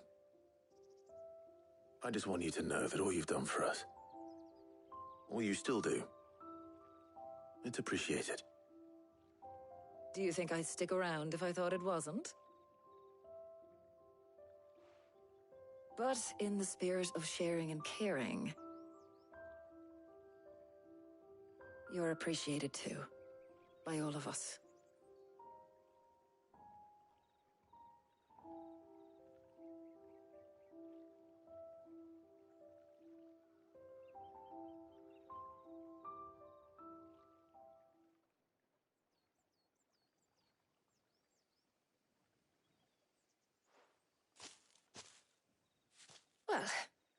I just want you to know that all you've done for us, all you still do, it's appreciated. Do you think I'd stick around if I thought it wasn't? But in the spirit of sharing and caring, you're appreciated too, by all of us. Well,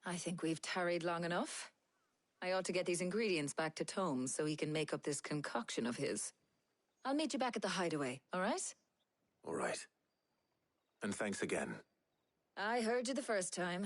I think we've tarried long enough. I ought to get these ingredients back to Tomes so he can make up this concoction of his. I'll meet you back at the hideaway, all right? All right. And thanks again. I heard you the first time.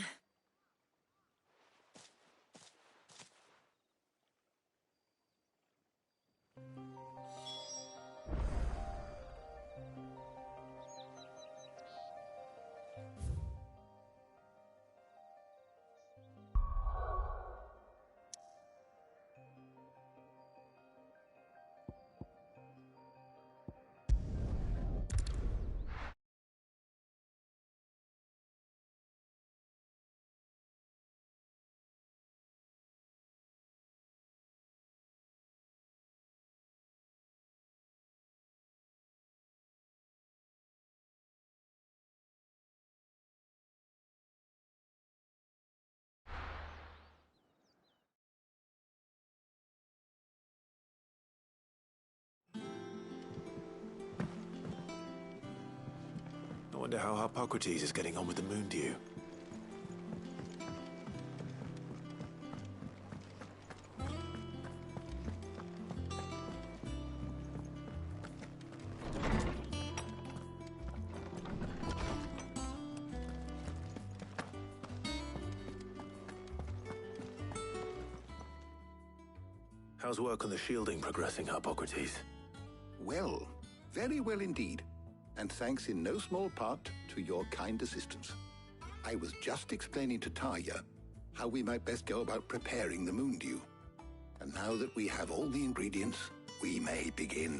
wonder how Hippocrates is getting on with the moon dew. How's work on the shielding progressing, Hippocrates? Well, very well indeed. And thanks in no small part to your kind assistance. I was just explaining to Tarja how we might best go about preparing the moon dew. And now that we have all the ingredients, we may begin.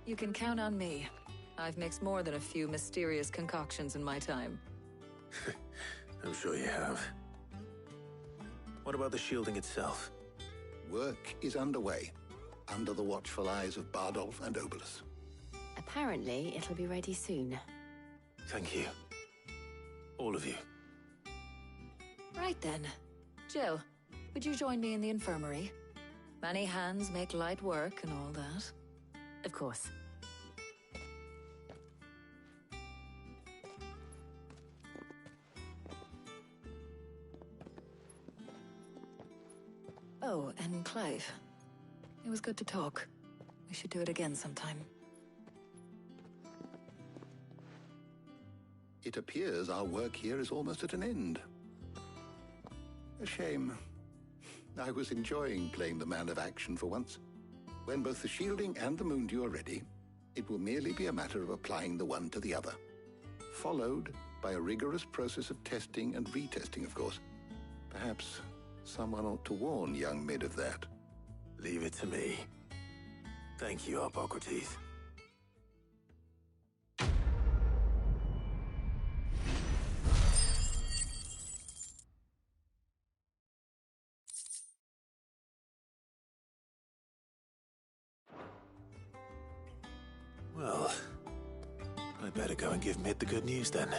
You can count on me. I've mixed more than a few mysterious concoctions in my time. I'm sure you have. What about the shielding itself? Work is underway, under the watchful eyes of Bardolph and Obolus. Apparently, it'll be ready soon. Thank you. All of you. Right then. Jill, would you join me in the infirmary? Many hands make light work and all that. Of course. Oh, and Clive. It was good to talk. We should do it again sometime. It appears our work here is almost at an end. A shame. I was enjoying playing the man of action for once. When both the shielding and the moon dew are ready, it will merely be a matter of applying the one to the other. Followed by a rigorous process of testing and retesting, of course. Perhaps someone ought to warn young Mid of that. Leave it to me. Thank you, Hippocrates. Well, I'd better go and give Mid the good news then.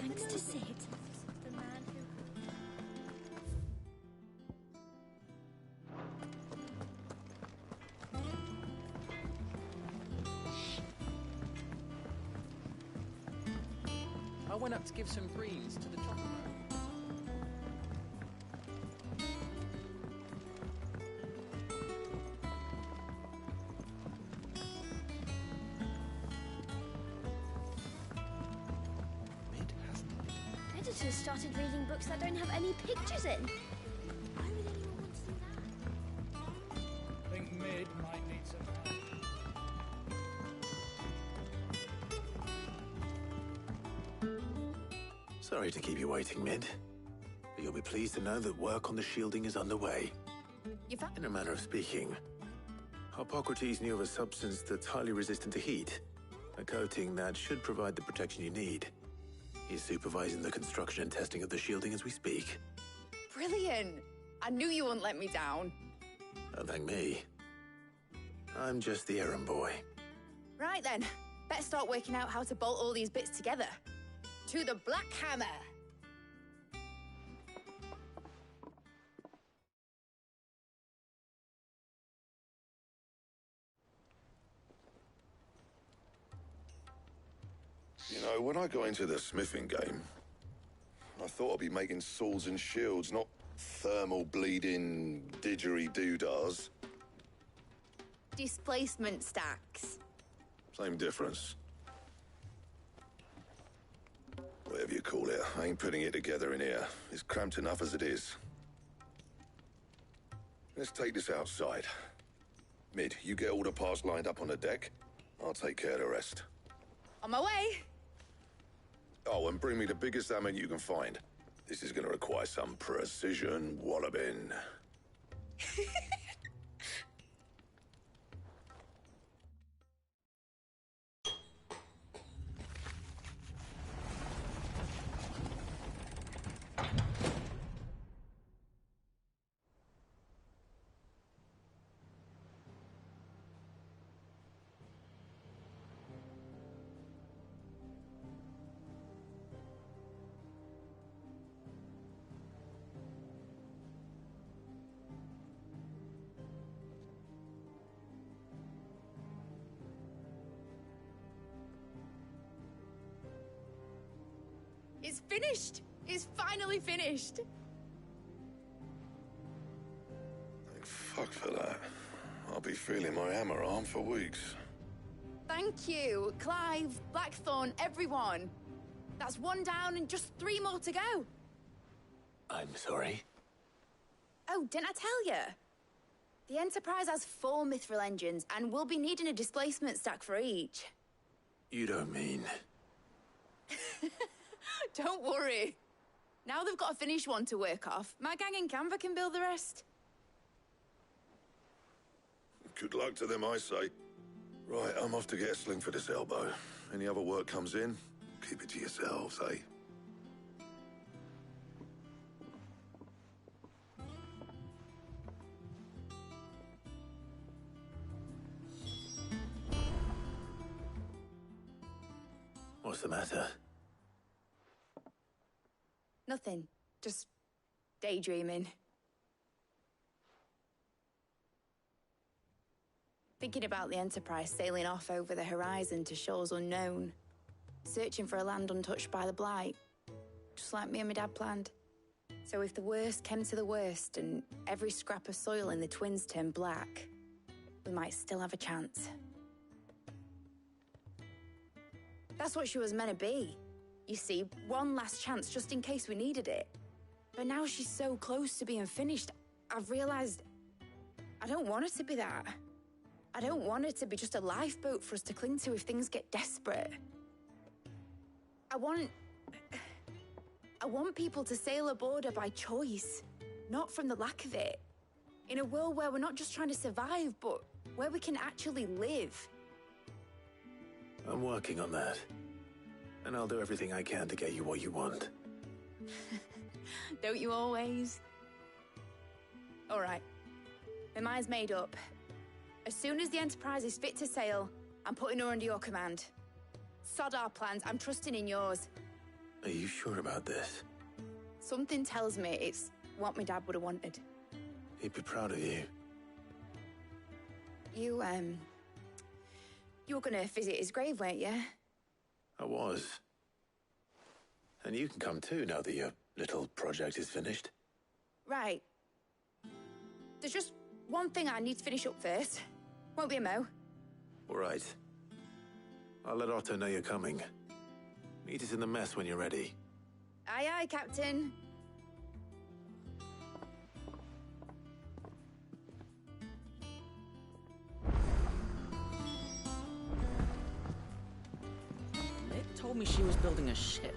Thanks to Sid, the man who... I went up to give some greens to the chocolate man. Editors started reading books that don't have any pictures in. Why would anyone want to do that? I think Mid might need some help. Sorry to keep you waiting, Mid. But you'll be pleased to know that work on the shielding is underway. In a manner of speaking, Hippocrates knew of a substance that's highly resistant to heat. A coating that should provide the protection you need. He's supervising the construction and testing of the shielding as we speak. Brilliant! I knew you wouldn't let me down. Don't thank me. I'm just the errand boy. Right then, better start working out how to bolt all these bits together. To the Black Hammer! You know, when I got into the smithing game, I thought I'd be making swords and shields, not thermal bleeding didgeridoo-dahs. Displacement stacks. Same difference. Whatever you call it, I ain't putting it together in here. It's cramped enough as it is. Let's take this outside. Mid, you get all the parts lined up on the deck. I'll take care of the rest. On my way! Oh, and bring me the biggest hammer you can find. This is gonna require some precision walloping. It's finished! It's finally finished! Thank fuck for that. I'll be feeling my hammer arm for weeks. Thank you, Clive, Blackthorn, everyone. That's one down and just 3 more to go. I'm sorry. Oh, didn't I tell you? The Enterprise has 4 mithril engines, and we'll be needing a displacement stack for each. You don't mean... Don't worry. Now they've got a finished one to work off, my gang in Canva can build the rest. Good luck to them, I say. Right, I'm off to get a sling for this elbow. Any other work comes in, keep it to yourselves, eh? What's the matter? Nothing. Just daydreaming. Thinking about the Enterprise sailing off over the horizon to shores unknown. Searching for a land untouched by the Blight. Just like me and my dad planned. So if the worst came to the worst and every scrap of soil in the Twins turned black, we might still have a chance. That's what she was meant to be. You see, one last chance just in case we needed it. But now she's so close to being finished, I've realized I don't want her to be that. I don't want her to be just a lifeboat for us to cling to if things get desperate. I want people to sail aboard her by choice, not from the lack of it. In a world where we're not just trying to survive, but where we can actually live. I'm working on that. And I'll do everything I can to get you what you want. Don't you always? All right. My mind's made up. As soon as the Enterprise is fit to sail, I'm putting her under your command. Sod our plans, I'm trusting in yours. Are you sure about this? Something tells me it's what my dad would have wanted. He'd be proud of you. You were gonna visit his grave, weren't you? I was. And you can come too now that your little project is finished. Right. There's just one thing I need to finish up first. Won't be a mo. All right. I'll let Otto know you're coming. Meet us in the mess when you're ready. Aye, aye, Captain. Nick told me she was building a ship.